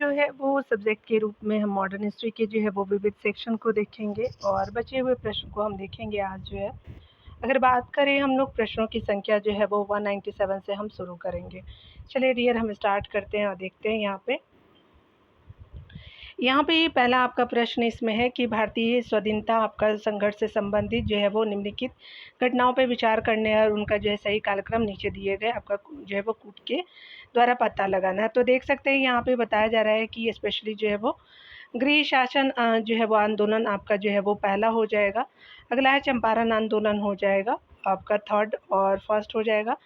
जो है वो सब्जेक्ट के रूप में हम मॉडर्न हिस्ट्री के जो है वो विविध सेक्शन को देखेंगे और बचे हुए प्रश्न को हम देखेंगे आज जो है। अगर बात करें हम लोग प्रश्नों की संख्या जो है वो 197 से हम शुरू करेंगे। चलिए डियर हम स्टार्ट करते हैं और देखते हैं यहाँ पे पहला आपका प्रश्न इसमें है कि भारतीय स्वाधीनता आपका संघर्ष से संबंधित जो है वो निम्नलिखित घटनाओं पे विचार करने और उनका जो है सही कालक्रम नीचे दिए गए आपका जो है वो कूट के द्वारा पता लगाना है। तो देख सकते हैं यहाँ पे बताया जा रहा है कि स्पेशली जो है वो गृह शासन जो है वो आंदोलन आपका जो है वो पहला हो जाएगा। अगला है चंपारण आंदोलन हो जाएगा आपका थर्ड और फर्स्ट हो जाएगा।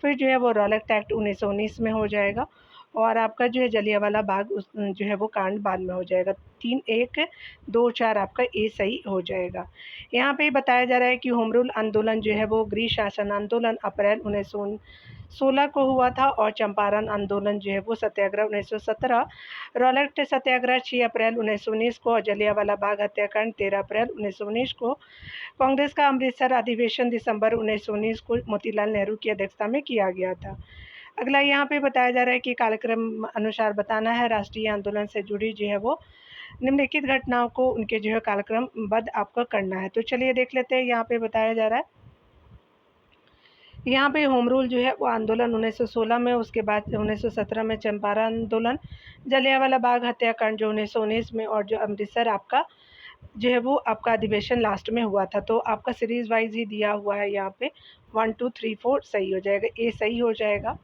फिर जो है वो रॉलेट एक्ट 1919 में हो जाएगा और आपका जो है जलियांवाला बाग उस जो है वो कांड बाद में हो जाएगा। 3 1 2 4 आपका ए सही हो जाएगा। यहाँ पे बताया जा रहा है कि होम रूल आंदोलन जो है वो गृह शासन आंदोलन अप्रैल 1916 को हुआ था और चंपारण आंदोलन जो है वो सत्याग्रह 1917, रॉलेट सत्याग्रह 6 अप्रैल 1919 को और जलियांवाला बाग हत्याकांड 13 अप्रैल 1919 को। कांग्रेस का अमृतसर अधिवेशन दिसंबर 1919 को मोतीलाल नेहरू की अध्यक्षता में किया गया था। अगला यहाँ पे बताया जा रहा है कि कार्यक्रम अनुसार बताना है राष्ट्रीय आंदोलन से जुड़ी जो है वो निम्नलिखित घटनाओं को उनके जो है कालक्रमबद्ध आपको करना है। तो चलिए देख लेते हैं यहाँ पे बताया जा रहा है। यहाँ पे होम रूल जो है वो आंदोलन 1916 में, उसके बाद 1917 में चंपारण आंदोलन, जलियांवाला बाग हत्याकांड जो 1919 में और जो अमृतसर आपका जो है वो आपका अधिवेशन लास्ट में हुआ था। तो आपका सीरीज वाइज ही दिया हुआ है यहाँ पे 1 2 3 4 सही हो जाएगा, ए सही हो जाएगा।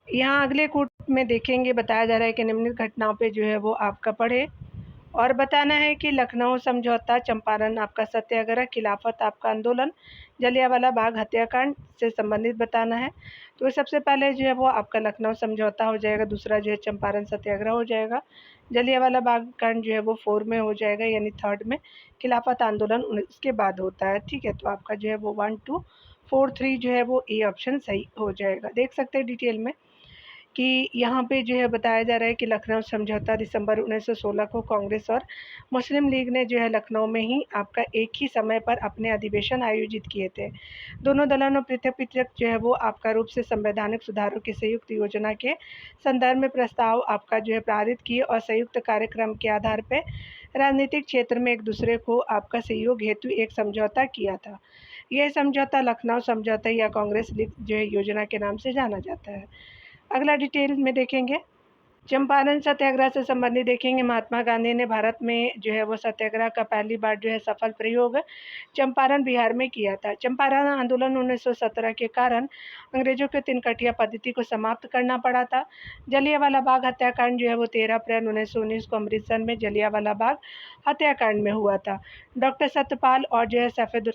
यहाँ अगले कूट में देखेंगे बताया जा रहा है कि निम्नलिखित घटनाओं पे जो है वो आपका पढ़े और बताना है कि लखनऊ समझौता, चंपारण आपका सत्याग्रह, खिलाफत आपका आंदोलन, जलियांवाला बाग हत्याकांड से संबंधित बताना है। तो सबसे पहले जो है वो आपका लखनऊ समझौता हो जाएगा, दूसरा जो है चंपारण सत्याग्रह हो जाएगा, जलियांवाला बाग कांड जो है वो 4 में हो जाएगा यानी थर्ड में, खिलाफत आंदोलन उसके बाद होता है। ठीक है, तो आपका जो है वो 1 2 4 3 जो है वो ए ऑप्शन सही हो जाएगा। देख सकते हैं डिटेल में कि यहाँ पे जो है बताया जा रहा है कि लखनऊ समझौता दिसंबर 1916 को कांग्रेस और मुस्लिम लीग ने जो है लखनऊ में ही आपका एक ही समय पर अपने अधिवेशन आयोजित किए थे। दोनों दलों ने पृथक-पृथक जो है वो आपका रूप से संवैधानिक सुधारों की संयुक्त योजना के संदर्भ में प्रस्ताव आपका जो है पारित किए और संयुक्त कार्यक्रम के आधार पर राजनीतिक क्षेत्र में एक दूसरे को आपका सहयोग हेतु एक समझौता किया था। यह समझौता लखनऊ समझौता या कांग्रेस लीग जो है योजना के नाम से जाना जाता है। अगला डिटेल में देखेंगे, चंपारण सत्याग्रह से संबंधित देखेंगे। महात्मा गांधी ने भारत में जो है वो सत्याग्रह का पहली बार जो है सफल प्रयोग चंपारण बिहार में किया था। चंपारण आंदोलन 1917 के कारण अंग्रेजों के तिनकटिया पद्धति को समाप्त करना पड़ा था। जलियांवाला बाग हत्याकांड जो है वो 13 अप्रैल 1919 को अमृतसर में जलियांवाला बाग हत्याकांड में हुआ था। डॉक्टर सत्यपाल और जो है सफेद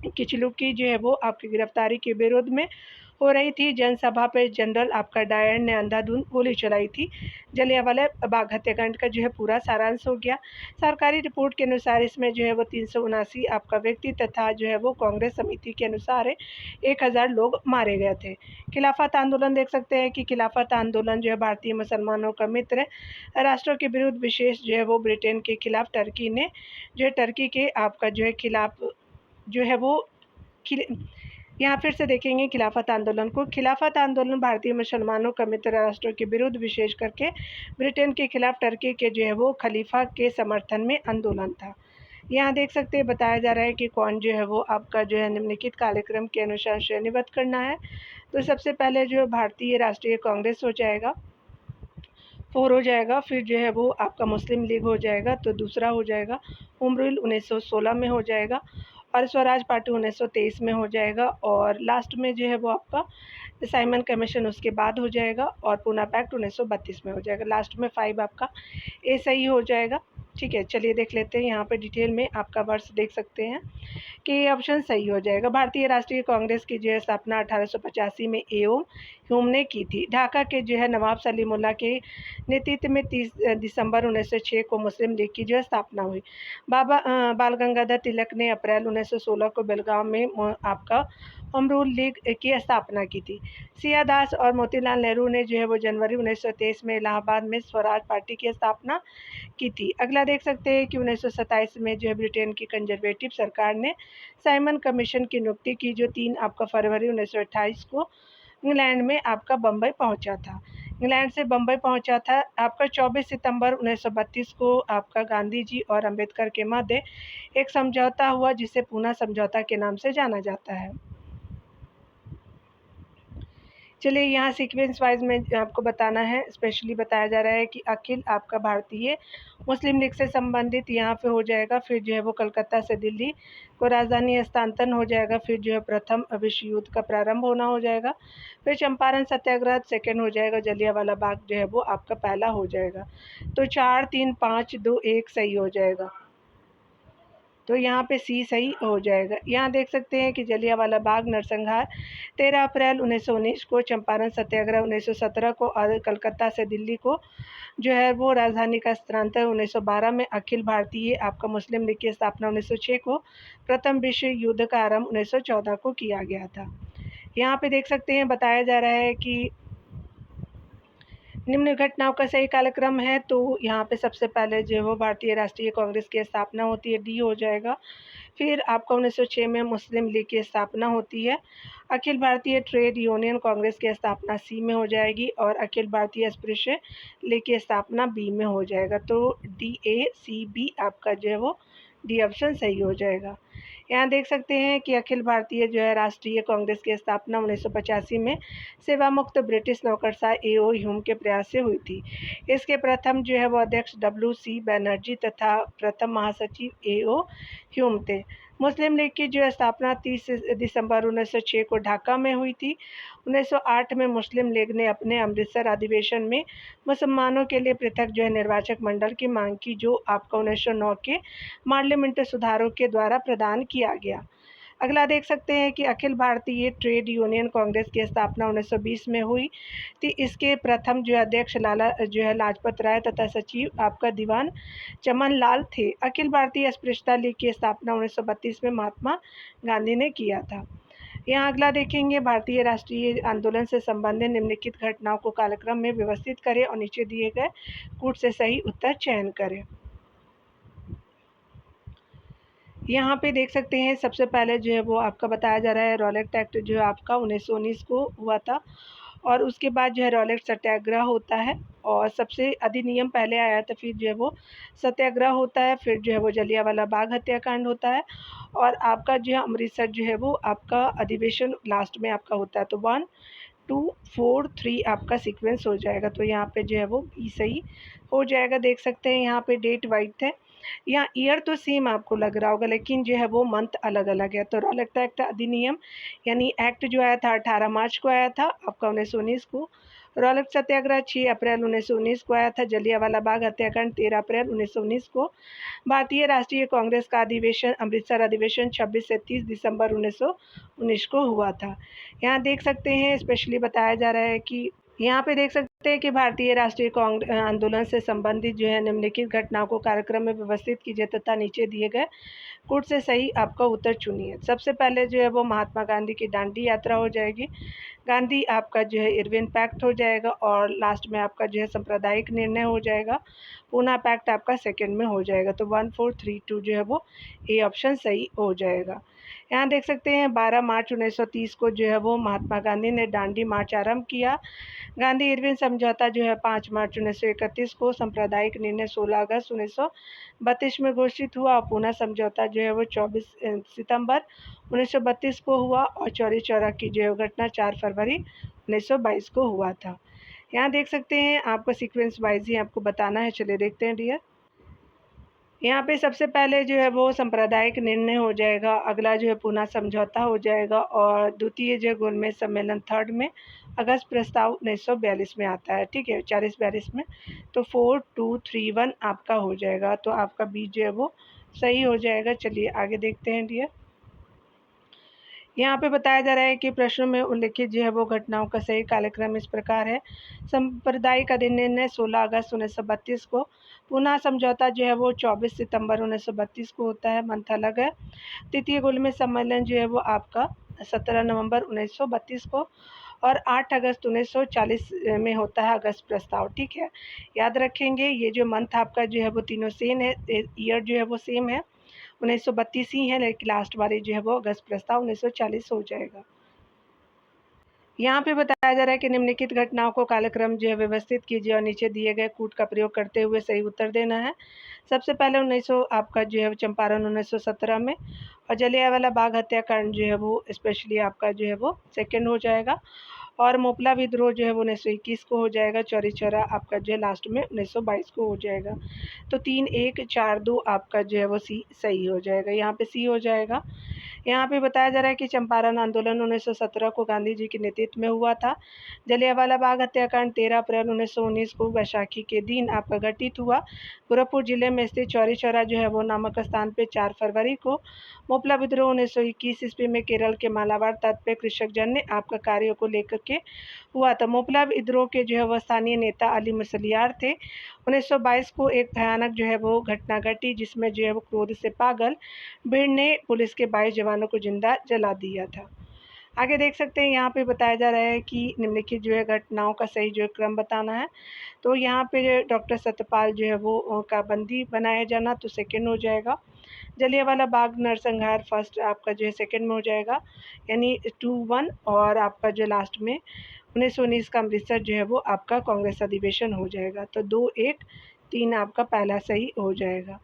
किचलू की जो है वो आपकी गिरफ्तारी के विरोध में हो रही थी। जनसभा पे जनरल आपका डायर ने अंधाधुंध गोली चलाई थी। जलियांवाला बाग हत्याकांड का जो है पूरा सारांश हो गया। सरकारी रिपोर्ट के अनुसार इसमें जो है वो 379 आपका व्यक्ति तथा जो है वो कांग्रेस समिति के अनुसार 1000 लोग मारे गए थे। खिलाफत आंदोलन देख सकते हैं कि खिलाफत आंदोलन जो है भारतीय मुसलमानों का मित्र राष्ट्रों के विरुद्ध विशेष जो है वो ब्रिटेन के खिलाफ टर्की ने जो है टर्की के आपका जो है खिलाफ जो है वो यहाँ फिर से देखेंगे खिलाफत आंदोलन को। खिलाफत आंदोलन भारतीय मुसलमानों का मित्र राष्ट्रों के विरुद्ध विशेष करके ब्रिटेन के खिलाफ टर्की के जो है वो खलीफा के समर्थन में आंदोलन था। यहाँ देख सकते हैं बताया जा रहा है कि कौन जो है वो आपका जो है निम्नलिखित कार्यक्रम के अनुसार श्रेणीबद्ध करना है। तो सबसे पहले जो है भारतीय राष्ट्रीय कांग्रेस हो जाएगा, 4 हो जाएगा। फिर जो है वो आपका मुस्लिम लीग हो जाएगा, तो दूसरा हो जाएगा होम रूल 1916 में हो जाएगा और स्वराज पार्टी 1923 में हो जाएगा और लास्ट में जो है वो आपका साइमन कमीशन उसके बाद हो जाएगा और पूना पैक्ट 1932 में हो जाएगा। लास्ट में 5 आपका ए सही हो जाएगा। ठीक है, चलिए देख लेते हैं यहाँ पे डिटेल में आपका वर्ष देख सकते हैं कि ये ऑप्शन सही हो जाएगा। भारतीय राष्ट्रीय कांग्रेस की जो है स्थापना 1885 में एओ ह्यूम ने की थी। ढाका के जो है नवाब सलीमुल्लाह के नेतृत्व में 30 दिसंबर 1906 को मुस्लिम लीग की जो है स्थापना हुई। बाल गंगाधर तिलक ने अप्रैल 1916 को बेलगांव में आपका होम रूल लीग की स्थापना की थी। सिया दास और मोतीलाल नेहरू ने जो है वो जनवरी 1923 में इलाहाबाद में स्वराज पार्टी की स्थापना की थी। अगला देख सकते हैं कि 1927 में जो है ब्रिटेन की कंजर्वेटिव सरकार ने साइमन कमीशन की नियुक्ति की जो 3 आपका फरवरी 1928 को इंग्लैंड में आपका बम्बई पहुंचा था। इंग्लैंड से बम्बई पहुंचा था। आपका 24 सितंबर 1932 को आपका गांधी जी और अंबेडकर के मध्य एक समझौता हुआ, जिसे पूना समझौता के नाम से जाना जाता है। चलिए यहाँ सीक्वेंस वाइज में आपको बताना है। स्पेशली बताया जा रहा है कि अखिल आपका भारतीय मुस्लिम लीग से संबंधित यहाँ पे हो जाएगा। फिर जो है वो कलकत्ता से दिल्ली को राजधानी हस्तांतरण हो जाएगा। फिर जो है प्रथम विश्व युद्ध का प्रारंभ होना हो जाएगा। फिर चंपारण सत्याग्रह सेकेंड हो जाएगा। जलियांवाला बाग जो है वो आपका पहला हो जाएगा। तो 4 3 5 2 1 सही हो जाएगा। तो यहाँ पे सी सही हो जाएगा। यहाँ देख सकते हैं कि जलियांवाला बाग नरसंहार 13 अप्रैल 1919 को, चंपारण सत्याग्रह 1917 को और कलकत्ता से दिल्ली को जो है वो राजधानी का स्थानांतरण 1912 में, अखिल भारतीय आपका मुस्लिम लीग की स्थापना 1906 को, प्रथम विश्व युद्ध का आरंभ 1914 को किया गया था। यहाँ पे देख सकते हैं बताया जा रहा है कि निम्न घटनाओं का सही कालक्रम है। तो यहाँ पे सबसे पहले जो है वो भारतीय राष्ट्रीय कांग्रेस की स्थापना होती है, डी हो जाएगा। फिर आपका 1906 में मुस्लिम लीग की स्थापना होती है। अखिल भारतीय ट्रेड यूनियन कांग्रेस की स्थापना सी में हो जाएगी और अखिल भारतीय अस्पृश्य लीग की स्थापना बी में हो जाएगा। तो DACB आपका जो है वो डी ऑप्शन सही हो जाएगा। यहाँ देख सकते हैं कि अखिल भारतीय जो है राष्ट्रीय कांग्रेस की स्थापना 1985 में सेवा मुक्त ब्रिटिश नौकरशाह AO ह्यूम के प्रयास से हुई थी। इसके प्रथम जो है वो अध्यक्ष WC बनर्जी तथा प्रथम महासचिव AO ह्यूम थे। मुस्लिम लीग की जो स्थापना 30 दिसंबर 1906 को ढाका में हुई थी। 1908 में मुस्लिम लीग ने अपने अमृतसर अधिवेशन में मुसलमानों के लिए पृथक जो है निर्वाचक मंडल की मांग की, जो आपका 1909 के पार्लियामेंट सुधारों के द्वारा प्रदान किया गया। अगला देख सकते हैं कि अखिल भारतीय ट्रेड यूनियन कांग्रेस की स्थापना 1920 में हुई थी। इसके प्रथम जो अध्यक्ष लाला जो है लाजपत राय तथा सचिव आपका दीवान चमन लाल थे। अखिल भारतीय अस्पृश्यता लीग की स्थापना 1932 में महात्मा गांधी ने किया था। यहाँ अगला देखेंगे, भारतीय राष्ट्रीय आंदोलन से संबंधित निम्नलिखित घटनाओं को कालक्रम में व्यवस्थित करें और नीचे दिए गए कूट से सही उत्तर चयन करें। यहाँ पे देख सकते हैं सबसे पहले जो है वो आपका बताया जा रहा है रॉलेट एक्ट जो है आपका 1919 को हुआ था और उसके बाद जो है रॉलेट सत्याग्रह होता है और सबसे अधिनियम पहले आया था, फिर जो है वो सत्याग्रह होता है, फिर जो है वो जलियांवाला बाग हत्याकांड होता है और आपका जो है अमृतसर जो है वो आपका अधिवेशन लास्ट में आपका होता है। तो 1 2 4 3 आपका सीक्वेंस हो जाएगा। तो यहाँ पे जो है वो बी सही हो जाएगा। देख सकते हैं यहाँ पे डेट वाइज है, यहाँ ईयर तो सेम आपको लग रहा होगा लेकिन जो है वो मंथ अलग अलग है। तो रॉलेट एक्ट अधिनियम यानी एक्ट जो आया था 18 मार्च को आया था आपका 1919 को। रॉलेट सत्याग्रह 6 अप्रैल 1919 को आया था। जलियांवाला बाग हत्याकांड 13 अप्रैल 1919 को। भारतीय राष्ट्रीय कांग्रेस का अधिवेशन अमृतसर अधिवेशन 26 से 30 दिसंबर 1919 को हुआ था। यहाँ देख सकते हैं स्पेशली बताया जा रहा है कि यहाँ पे देख सकते हैं कि भारतीय राष्ट्रीय कांग्रेस आंदोलन से संबंधित जो है निम्नलिखित घटनाओं को कार्यक्रम में व्यवस्थित कीजिए तथा नीचे दिए गए कूट से सही आपका उत्तर चुनिए। सबसे पहले जो है वो महात्मा गांधी की दांडी यात्रा हो जाएगी। गांधी आपका जो है इरविन पैक्ट हो जाएगा और लास्ट में आपका जो है सांप्रदायिक निर्णय हो जाएगा। पूना पैक्ट आपका सेकंड में हो जाएगा। तो 1 4 3 2 जो है वो ए ऑप्शन सही हो जाएगा। यहाँ देख सकते हैं 12 मार्च 1930 को जो है वो महात्मा गांधी ने दांडी मार्च आरंभ किया। गांधी इरविन समझौता जो है 5 मार्च 1931 को, सांप्रदायिक निर्णय 16 अगस्त 1932 में घोषित हुआ और पूना समझौता जो है वो 24 सितंबर 1932 को हुआ और चौरी चौरा की जो है घटना 4 फरवरी 1922 को हुआ था। यहाँ देख सकते हैं आपको सीक्वेंस वाइज ही आपको बताना है। चलिए देखते हैं डियर। यहाँ पे सबसे पहले जो है वो सांप्रदायिक निर्णय हो जाएगा, अगला जो है पूना समझौता हो जाएगा और द्वितीय जो गोलमेज सम्मेलन थर्ड में, अगस्त प्रस्ताव 1942 में आता है। ठीक है, 40-42 में। तो 4 2 3 1 आपका हो जाएगा। तो आपका बी जो है वो सही हो जाएगा। चलिए आगे देखते हैं डियर। यहाँ पे बताया जा रहा है कि प्रश्नों में उल्लिखित जो है वो घटनाओं का सही कालक्रम इस प्रकार है। सांप्रदायिक अधिनिर्णय 16 अगस्त 1932 को। पूना समझौता जो है वो 24 सितंबर 1932 को होता है, मंथ अलग है। तृतीय गोलमेज सम्मेलन जो है वो आपका 17 नवंबर 1932 को और 8 अगस्त 1940 में होता है अगस्त प्रस्ताव। ठीक है, याद रखेंगे ये जो मंथ आपका जो है वो तीनों सेम है, ईयर जो है वो सेम है, 1932 ही है, लेकिन लास्ट वाले जो है वो अगस्त प्रस्ताव 1940 हो जाएगा। यहाँ पे बताया जा रहा है कि निम्नलिखित घटनाओं को कालक्रम जो है व्यवस्थित कीजिए और नीचे दिए गए कूट का प्रयोग करते हुए सही उत्तर देना है। सबसे पहले 1900 आपका जो है चंपारण 1917 में, और जलियांवाला बाग हत्याकांड जो है वो स्पेशली आपका जो है वो सेकंड हो जाएगा, और मोपला विद्रोह जो है वो 1921 को हो जाएगा, चौरी चौरा आपका जो है लास्ट में 1922 को हो जाएगा। तो 3-1-4-2 आपका जो है वो सी सही हो जाएगा, यहाँ पे सी हो जाएगा। यहाँ पे बताया जा रहा है कि चंपारण आंदोलन 1917 को गांधी जी के नेतृत्व में हुआ था। जलियांवाला बाग हत्याकांड 13 अप्रैल 1919 को वैशाखी के दिन आपका घटित हुआ। गोरखपुर जिले में स्थित चौरी चौरा जो है वो नामक स्थान पे 4 फरवरी को। मोपला विद्रोह 1921 ईस्वी में केरल के मालाबार तट पे कृषक जन ने आपका कार्यों को लेकर के हुआ था। मोपला विद्रोह के जो है वो स्थानीय नेता अली मुसलियार थे। 1922 को एक भयानक जो है वो घटना घटी, जिसमें जो है वो क्रोध से पागल भीड़ ने पुलिस के 22 जवानों को जिंदा जला दिया था। आगे देख सकते हैं यहाँ पे बताया जा रहा है कि निम्नलिखित जो है घटनाओं का सही जो है क्रम बताना है। तो यहाँ पे जो डॉक्टर सत्यपाल जो है वो का बंदी बनाया जाना तो सेकंड हो जाएगा। जलियांवाला बाग नरसंहार फर्स्ट आपका जो है सेकंड में हो जाएगा, यानी 2-1, और आपका जो लास्ट में 1919 का अमृतसर जो है वो आपका कांग्रेस अधिवेशन हो जाएगा। तो 2-1-3 आपका पहला सही हो जाएगा।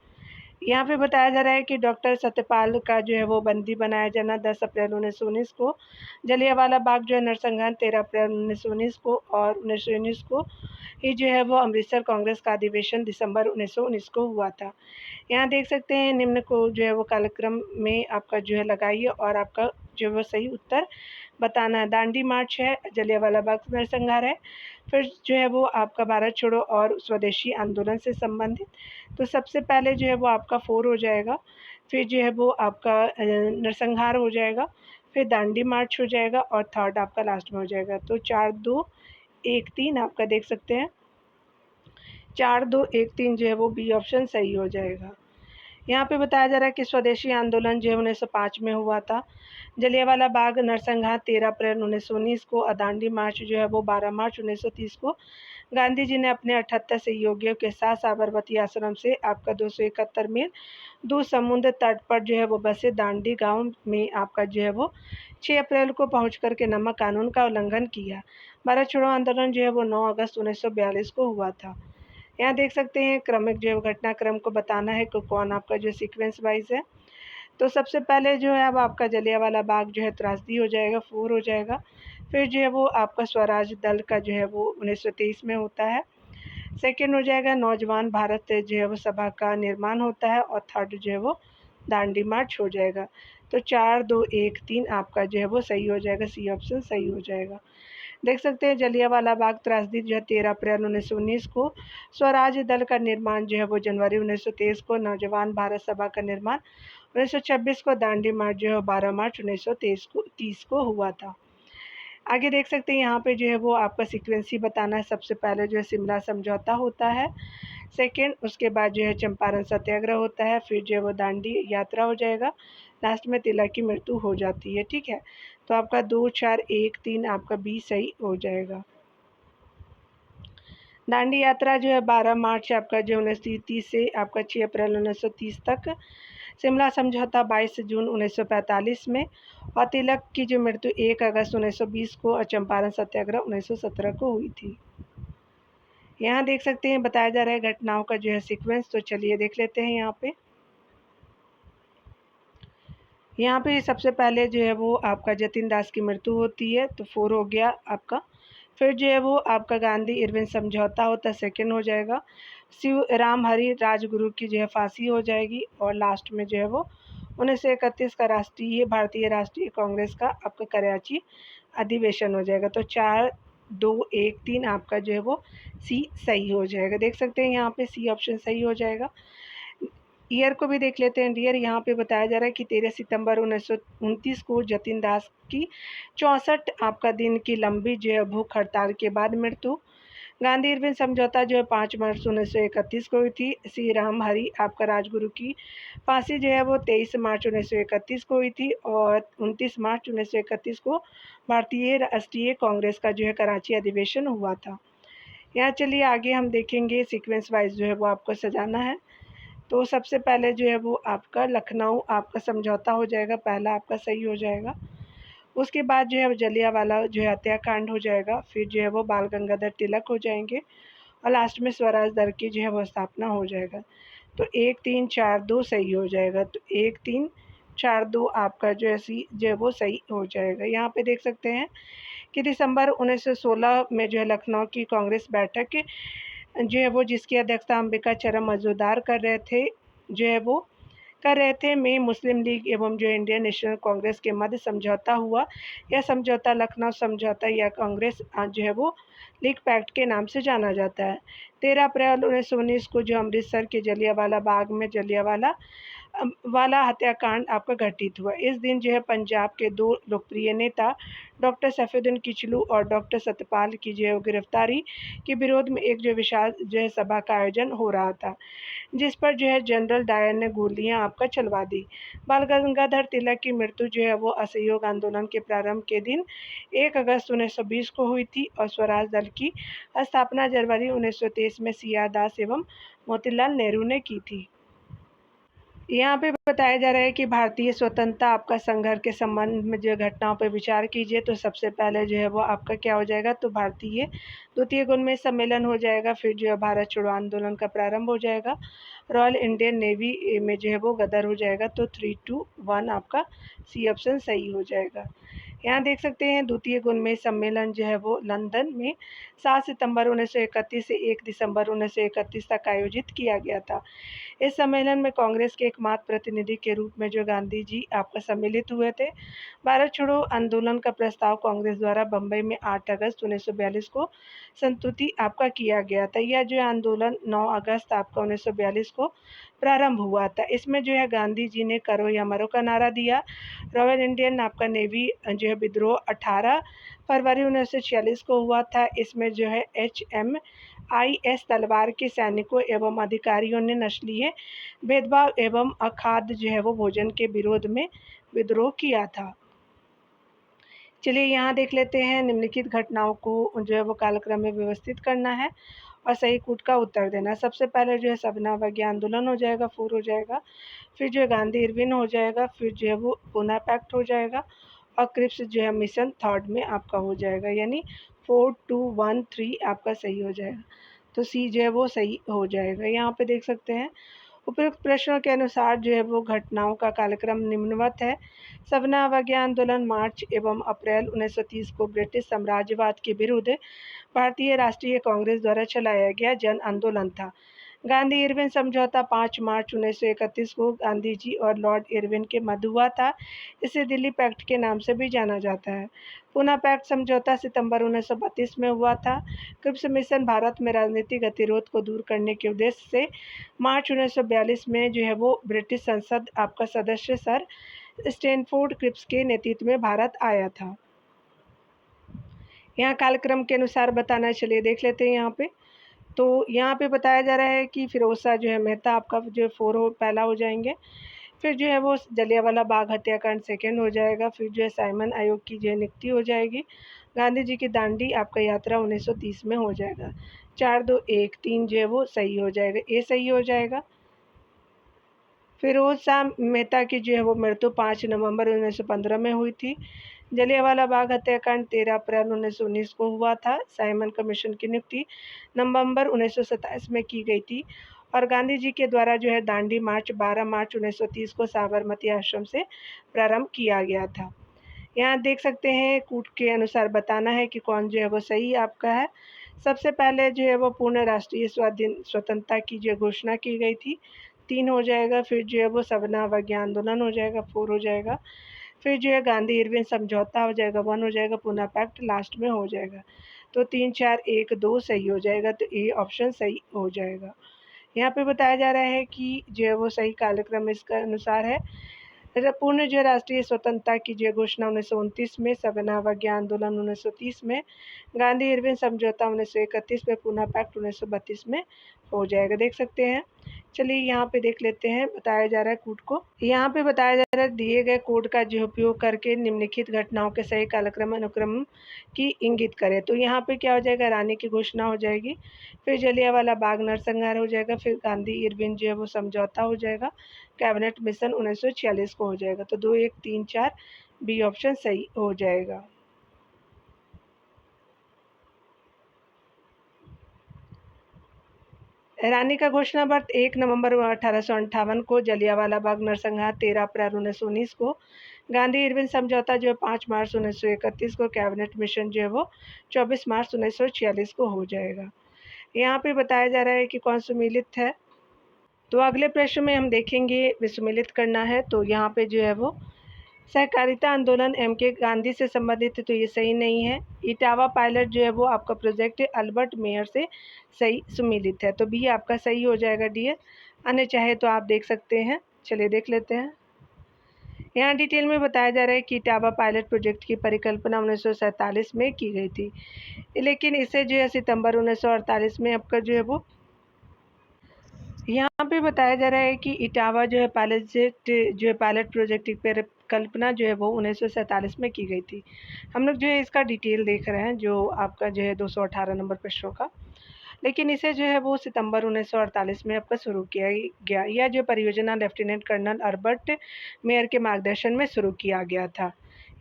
यहाँ पे बताया जा रहा है कि डॉक्टर सत्यपाल का जो है वो बंदी बनाया जाना 10 अप्रैल 1919 को, जलियांवाला बाग जो है नरसंहार 13 अप्रैल 1919 को, और 1919 को ही जो है वो अमृतसर कांग्रेस का अधिवेशन दिसंबर 1919 को हुआ था। यहाँ देख सकते हैं निम्न को जो है वो कालक्रम में आपका जो है लगाइए और आपका जो है वो सही उत्तर बताना है। दांडी मार्च है, जलियांवाला बाग नरसंहार है, फिर जो है वो आपका भारत छोड़ो और स्वदेशी आंदोलन से संबंधित। तो सबसे पहले जो है वो आपका 4 हो जाएगा, फिर जो है वो आपका नरसंहार हो जाएगा, फिर दांडी मार्च हो जाएगा, और थर्ड आपका लास्ट में हो जाएगा। तो 4-2-1-3 आपका देख सकते हैं, 4-2-1-3 जो है वो बी ऑप्शन सही हो जाएगा। यहाँ पे बताया जा रहा है कि स्वदेशी आंदोलन जो है 1905 में हुआ था। जलियांवाला बाग नरसंहार 13 अप्रैल 1919 को, और दांडी मार्च जो है वो 12 मार्च 1930 को गांधी जी ने अपने 78 सहयोगियों के साथ साबरमती आश्रम से आपका 271 मील दूर समुद्र तट पर जो है वो बसे दांडी गांव में आपका जो है वो 6 अप्रैल को पहुँच कर के नमक कानून का उल्लंघन किया। भारत छोड़ो आंदोलन जो है वो 9 अगस्त 1942 को हुआ था। यहाँ देख सकते हैं क्रमिक जो है घटनाक्रम को बताना है कि कौन आपका जो सीक्वेंस वाइज है। तो सबसे पहले जो है अब आपका जलियांवाला बाग जो है त्रासदी हो जाएगा, 4 हो जाएगा। फिर जो है वो आपका स्वराज दल का जो है वो 1923 में होता है। सेकंड हो जाएगा नौजवान भारत जो है वो सभा का निर्माण होता है, और थर्ड जो है वो दांडी मार्च हो जाएगा। तो 4-2-1-3 आपका जो है वो सही हो जाएगा, सी ऑप्शन सही हो जाएगा। देख सकते हैं जलियांवाला बाग त्रासदी जो है 13 अप्रैल 1919 को, स्वराज दल का निर्माण जो है वो जनवरी 1923 को, नौजवान भारत सभा का निर्माण 1926 को, दांडी मार्च जो है 12 मार्च 1930 को हुआ था। आगे देख सकते हैं यहाँ पे जो है वो आपका सीक्वेंस ही बताना है। सबसे पहले जो है शिमला समझौता होता है, सेकेंड उसके बाद जो है चंपारण सत्याग्रह होता है, फिर जो है वो दांडी यात्रा हो जाएगा, लास्ट में तिलक की मृत्यु हो जाती है। ठीक है, तो आपका 2-4-1-3 आपका बी सही हो जाएगा। दांडी यात्रा जो है 12 मार्च आपका जो 1930 से आपका 6 अप्रैल 1930 तक, शिमला समझौता 22 जून 1945 में, और तिलक की जो मृत्यु 1 अगस्त 1920 को, और चंपारण सत्याग्रह 1917 को हुई थी। यहाँ देख सकते हैं बताया जा रहा है घटनाओं का जो है सीक्वेंस। तो चलिए देख लेते हैं यहाँ पे सबसे पहले जो है वो आपका जतिन दास की मृत्यु होती है, तो 4 हो गया आपका। फिर जो है वो आपका गांधी इरविन समझौता होता है, सेकंड हो जाएगा। शिव राम हरि राजगुरु की जो है फांसी हो जाएगी, और लास्ट में जो है वो 1931 का भारतीय राष्ट्रीय कांग्रेस का आपका कराची अधिवेशन हो जाएगा। तो 4-2-1-3 आपका जो है वो सी सही हो जाएगा। देख सकते हैं यहाँ पे सी ऑप्शन सही हो जाएगा। ईयर को भी देख लेते हैं डियर। यहाँ पे बताया जा रहा है कि 13 सितंबर 1929 को जतिन दास की 64 आपका दिन की लंबी जो है भूख हड़ताल के बाद मृत्यु। गांधी इरविन समझौता जो है 5 मार्च 1931 को हुई थी। श्री राम हरि आपका राजगुरु की फांसी जो है वो 23 मार्च 1931 को हुई थी, और 29 मार्च 1931 को भारतीय राष्ट्रीय कांग्रेस का जो है कराची अधिवेशन हुआ था। यहाँ चलिए आगे हम देखेंगे सीक्वेंस वाइज जो है वो आपको सजाना है। तो सबसे पहले जो है वो आपका लखनऊ आपका समझौता हो जाएगा, पहला आपका सही हो जाएगा। उसके बाद जो है जलियांवाला जो है हत्याकांड हो जाएगा, फिर जो है वो बाल गंगाधर तिलक हो जाएंगे और लास्ट में स्वराज दल की जो है वो स्थापना हो जाएगा। तो 1 3 4 2 सही हो जाएगा। तो 1 3 4 2 आपका जो है वो सही हो जाएगा। यहाँ पे देख सकते हैं कि दिसंबर 1916 में जो है लखनऊ की कांग्रेस बैठक जो है वो जिसकी अध्यक्षता अंबिका चरम मजूमदार कर रहे थे में मुस्लिम लीग एवं जो इंडियन नेशनल कांग्रेस के मध्य समझौता हुआ। यह समझौता लखनऊ समझौता या कांग्रेस जो है वो लीग पैक्ट के नाम से जाना जाता है। 13 अप्रैल 1919 को जो अमृतसर के जलियांवाला बाग में जलियांवाला वाला हत्याकांड आपका घटित हुआ। इस दिन जो है पंजाब के 2 लोकप्रिय नेता डॉक्टर सैफुद्दीन किचलू और डॉक्टर सत्यपाल की जो है गिरफ्तारी के विरोध में एक जो विशाल जो है सभा का आयोजन हो रहा था, जिस पर जो है जनरल डायर ने गोलियां आपका चलवा दी। बाल गंगाधर तिलक की मृत्यु जो है वो असहयोग आंदोलन के प्रारंभ के दिन 1 अगस्त 1920 को हुई थी और स्वराज दल की स्थापना जनवरी 1923 में सी.आर. दास एवं मोतीलाल नेहरू ने की थी। यहाँ पे बताया जा रहा है कि भारतीय स्वतंत्रता आपका संघर्ष के संबंध में जो घटनाओं पर विचार कीजिए। तो सबसे पहले जो है वो आपका क्या हो जाएगा, तो भारतीय द्वितीय गुणमेल सम्मेलन हो जाएगा। फिर जो है भारत छोड़ो आंदोलन का प्रारंभ हो जाएगा। रॉयल इंडियन नेवी में जो है वो गदर हो जाएगा। तो 3 2 1 आपका सी ऑप्शन सही हो जाएगा। यहाँ देख सकते हैं द्वितीय गुणमेल सम्मेलन जो है वो लंदन में 7 सितंबर 1931 से 1 दिसंबर 1931 तक आयोजित किया गया था। इस सम्मेलन में कांग्रेस के एकमात्र प्रतिनिधि के रूप में जो गांधी जी आपका सम्मिलित हुए थे। भारत छोड़ो आंदोलन का प्रस्ताव कांग्रेस द्वारा बम्बई में 8 अगस्त 1942 को संस्तुति आपका किया गया था। यह जो आंदोलन 9 अगस्त आपका 1942 को प्रारंभ हुआ था। इसमें जो है गांधी जी ने करो या मरो का नारा दिया। रॉयल इंडियन आपका नेवी जो है विद्रोह 18 फरवरी 1946 को हुआ था। इसमें जो है HMIS तलवार के सैनिकों एवं अधिकारियों ने नस्लीय भेदभाव एवं अखाद्य जो है वो भोजन के विरोध में विद्रोह किया था। चलिए यहाँ देख लेते हैं निम्नलिखित घटनाओं को जो है वो कालक्रम में व्यवस्थित करना है और सही कूट का उत्तर देना। सबसे पहले जो है सबना अवज्ञा आंदोलन हो जाएगा, 4 हो जाएगा। फिर जो है गांधी इरविन हो जाएगा। फिर जो है वो पूना पैक्ट हो जाएगा और क्रिप्स जो है मिशन 3rd में आपका हो जाएगा, यानी 4 2 1 3 आपका सही हो जाएगा। तो सी जो है वो सही हो जाएगा। यहाँ पे देख सकते हैं उपयुक्त प्रश्नों के अनुसार जो है वो घटनाओं का कार्यक्रम निम्नवत है। सबना अवज्ञा आंदोलन मार्च एवं अप्रैल 1930 को ब्रिटिश साम्राज्यवाद के विरुद्ध भारतीय राष्ट्रीय कांग्रेस द्वारा चलाया गया जन आंदोलन था। गांधी इरविन समझौता 5 मार्च 1931 को गांधी जी और लॉर्ड इरविन के मध्य हुआ था। इसे दिल्ली पैक्ट के नाम से भी जाना जाता है। पूना पैक्ट समझौता सितंबर 1932 में हुआ था। क्रिप्स मिशन भारत में राजनीतिक गतिरोध को दूर करने के उद्देश्य से मार्च 1942 में जो है वो ब्रिटिश संसद आपका सदस्य सर स्टैनफोर्ड क्रिप्स के नेतृत्व में भारत आया था। यहाँ कालक्रम के अनुसार बताना, चलिए देख लेते हैं यहाँ पे। तो यहाँ पे बताया जा रहा है कि फिरोज शाह जो है मेहता आपका जो 4 पहला हो जाएंगे। फिर जो है वो जलियांवाला बाग हत्याकांड 2nd हो जाएगा। फिर जो है साइमन आयोग की जो है नियुक्ति हो जाएगी। गांधी जी की दांडी आपका यात्रा 1930 में हो जाएगा। 4 2 1 3 जो है वो सही हो जाएगा, ए सही हो जाएगा। फिरोज शाह मेहता की जो है वो मृत्यु 5 नवंबर 1915 में हुई थी। जलियांवाला बाग हत्याकांड 13 अप्रैल 1919 को हुआ था। साइमन कमीशन की नियुक्ति नवंबर 1927 में की गई थी और गांधी जी के द्वारा जो है दांडी मार्च 12 मार्च 1930 को साबरमती आश्रम से प्रारंभ किया गया था। यहाँ देख सकते हैं कूट के अनुसार बताना है कि कौन जो है वो सही आपका है। सबसे पहले जो है वो पूर्ण राष्ट्रीय स्वतंत्रता की जो घोषणा की गई थी, 3 हो जाएगा। फिर जो है वो सबना अवज्ञा आंदोलन हो जाएगा, 4 हो जाएगा। फिर जो है गांधी इरविन समझौता हो जाएगा, 1 हो जाएगा। पूना पैक्ट लास्ट में हो जाएगा। तो 3 4 1 2 सही हो जाएगा। तो ए ऑप्शन सही हो जाएगा। यहाँ पे बताया जा रहा है कि जो है वो सही कार्यक्रम इसका अनुसार है। पूर्ण जो राष्ट्रीय स्वतंत्रता की जो घोषणा 1929 में, सबना अवज्ञा आंदोलन 1930 में, गांधी इरविन समझौता 1931 में, पूना पैक्ट 1932 में हो जाएगा। देख सकते हैं। चलिए यहाँ पे देख लेते हैं, बताया जा रहा है कोड को। यहाँ पे बताया जा रहा है दिए गए कोड का जो उपयोग करके निम्नलिखित घटनाओं के सही कालक्रम अनुक्रम की इंगित करें। तो यहाँ पे क्या हो जाएगा, रानी की घोषणा हो जाएगी। फिर जलियांवाला बाग नरसंहार हो जाएगा। फिर गांधी इरविन जो है वो समझौता हो जाएगा। कैबिनेट मिशन 1946 को हो जाएगा। तो 2 1 3 4 बी ऑप्शन सही हो जाएगा। ईरानी का घोषणा पत्र 1 नवंबर 1858 को, जलियांवाला बाग नरसंहार 13 अप्रैल 1919 को, गांधी इरविन समझौता जो है 5 मार्च 1931 को, कैबिनेट मिशन जो है वो 24 मार्च 1946 को हो जाएगा। यहाँ पे बताया जा रहा है कि कौन सुमेलित है। तो अगले प्रश्न में हम देखेंगे विसुमेलित करना है, तो यहाँ पे जो है वो सहकारिता आंदोलन एम के गांधी से संबंधित है, तो ये सही नहीं है। इटावा पायलट जो है वो आपका प्रोजेक्ट अल्बर्ट मेयर से सही सुमेलित है, तो बी आपका सही हो जाएगा डियर। अन्य चाहे तो आप देख सकते हैं। चलिए देख लेते हैं। यहाँ डिटेल में बताया जा रहा है कि इटावा पायलट प्रोजेक्ट की परिकल्पना 1947 में की गई थी, लेकिन इसे जो है सितंबर 1948 में आपका जो है वो यहाँ पे बताया जा रहा है कि इटावा जो है पायलट प्रोजेक्ट की परिकल्पना जो है वो 1947 में की गई थी। हम लोग जो है इसका डिटेल देख रहे हैं, जो आपका जो है 218 नंबर प्रश्नों का, लेकिन इसे जो है वो सितंबर 1948 में आपका शुरू किया गया। यह जो परियोजना लेफ्टिनेंट कर्नल अल्बर्ट मेयर के मार्गदर्शन में शुरू किया गया था।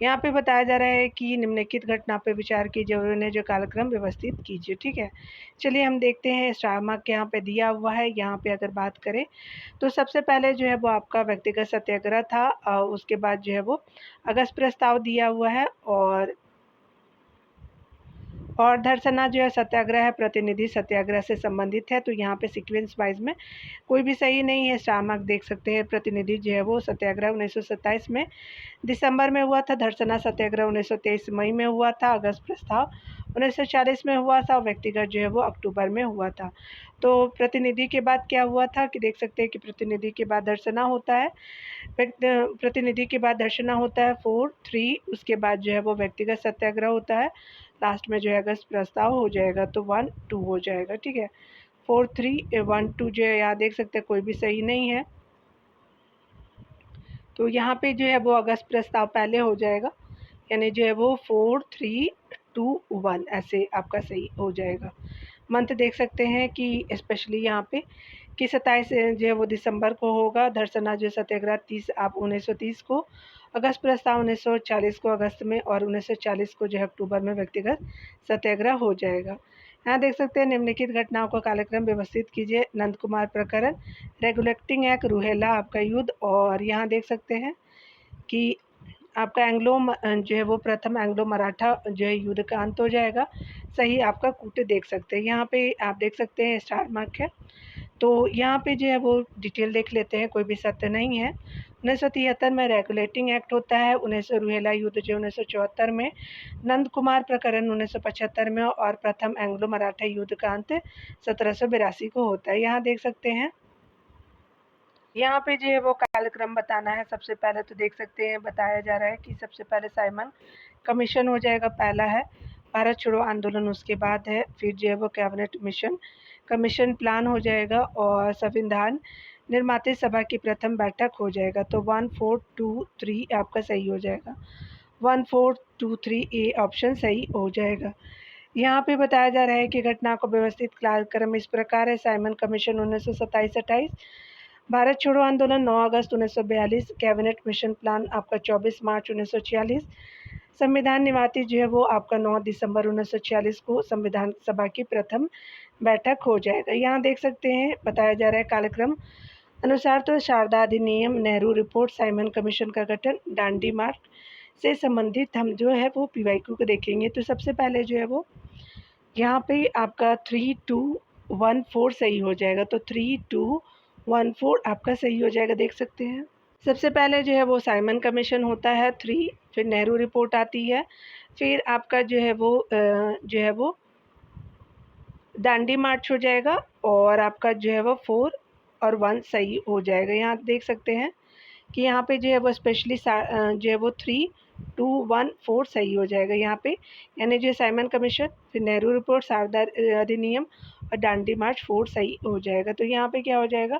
यहाँ पे बताया जा रहा है कि निम्नलिखित घटना पर विचार कीजिए और उन्हें जो कालक्रम व्यवस्थित कीजिए। ठीक है, चलिए हम देखते हैं। स्टार मार्क यहाँ पे दिया हुआ है। यहाँ पे अगर बात करें तो सबसे पहले जो है वो आपका व्यक्तिगत सत्याग्रह था, उसके बाद जो है वो अगस्त प्रस्ताव दिया हुआ है, और धरसना जो है सत्याग्रह है, प्रतिनिधि सत्याग्रह से संबंधित है, तो यहाँ पे सीक्वेंस वाइज में कोई भी सही नहीं है। स्टार मार्क देख सकते हैं। प्रतिनिधि जो है वो सत्याग्रह 1927 में दिसंबर में हुआ था, धरसना सत्याग्रह 1923 मई में हुआ था, अगस्त प्रस्ताव 1940 में हुआ था, और व्यक्तिगत जो है वो अक्टूबर में हुआ था। तो प्रतिनिधि के बाद क्या हुआ था कि देख सकते हैं कि प्रतिनिधि के बाद धरसना होता है, प्रतिनिधि के बाद धरसना होता है 4-3, उसके बाद जो है वो व्यक्तिगत सत्याग्रह होता है, लास्ट में जो है अगस्त प्रस्ताव हो जाएगा, तो 1-2 हो जाएगा। ठीक है, 4-3-1-2 जो है यहाँ देख सकते हैं कोई भी सही नहीं है, तो यहाँ पे जो है वो अगस्त प्रस्ताव पहले हो जाएगा, यानी जो है वो 4-3-2-1 ऐसे आपका सही हो जाएगा। मंथ देख सकते हैं कि स्पेशली यहाँ पे कि 27 जो है वो दिसंबर को होगा, धरसना जो सत्याग्रह 30 आप 1930 को, अगस्त प्रस्ताव 1940 को अगस्त में, और 1940 को जो है अक्टूबर में व्यक्तिगत सत्याग्रह हो जाएगा। यहाँ देख सकते हैं निम्नलिखित घटनाओं का कालक्रम व्यवस्थित कीजिए। नंद कुमार प्रकरण, रेगुलेटिंग एक्ट, रूहेला आपका युद्ध, और यहाँ देख सकते हैं कि आपका जो है वो प्रथम एंग्लो मराठा जो है युद्ध का अंत हो जाएगा। सही आपका कूटे देख सकते हैं। यहाँ पे आप देख सकते हैं स्टार मार्क है, तो यहाँ पे जो है वो डिटेल देख लेते हैं, कोई भी सत्य नहीं है। 1973 में रेगुलेटिंग एक्ट होता है, 1900 रूहेला युद्ध जो 1974 में, नंद कुमार प्रकरण 1975 में, और प्रथम एंग्लो मराठा युद्ध का अंत 1782 को होता है। यहाँ देख सकते हैं, यहाँ पे जो है वो कालक्रम बताना है। सबसे पहले तो देख सकते हैं बताया जा रहा है कि सबसे पहले साइमन कमीशन हो जाएगा, पहला है भारत छोड़ो आंदोलन, उसके बाद है फिर जो है वो कैबिनेट मिशन कमीशन प्लान हो जाएगा, और संविधान निर्माता सभा की प्रथम बैठक हो जाएगा, तो 1-4-2-3 आपका सही हो जाएगा। 1-4-2-3 ए ऑप्शन सही हो जाएगा। यहाँ पे बताया जा रहा है कि घटना को व्यवस्थित कालक्रम इस प्रकार है। साइमन कमीशन 1927-28, भारत छोड़ो आंदोलन 9 अगस्त 1942, कैबिनेट मिशन प्लान आपका 24 मार्च 1946, संविधान निवाती जो है वो आपका 9 दिसंबर 1946 को संविधान सभा की प्रथम बैठक हो जाएगा। यहाँ देख सकते हैं बताया जा रहा है कालक्रम अनुसार, तो शारदा अधिनियम, नेहरू रिपोर्ट, साइमन कमीशन का गठन, डांडी मार्च से संबंधित हम जो है वो पीवाईक्यू को देखेंगे। तो सबसे पहले जो है वो यहाँ पे आपका 3-2-1-4 सही हो जाएगा, तो 3-2-1-4 आपका सही हो जाएगा, देख सकते हैं। सबसे पहले जो है वो साइमन कमीशन होता है 3, फिर नेहरू रिपोर्ट आती है, फिर आपका जो है वो दांडी मार्च हो जाएगा, और आपका जो है वो 4 और 1 सही हो जाएगा। यहाँ देख सकते हैं कि यहाँ पे जो है वो स्पेशली जो है वो 3-2-1-4 सही हो जाएगा यहाँ पे, यानी जो साइमन कमीशन, फिर नेहरू रिपोर्ट, शारदा अधिनियम और डांडी मार्च 4 सही हो जाएगा। तो यहाँ पे क्या हो जाएगा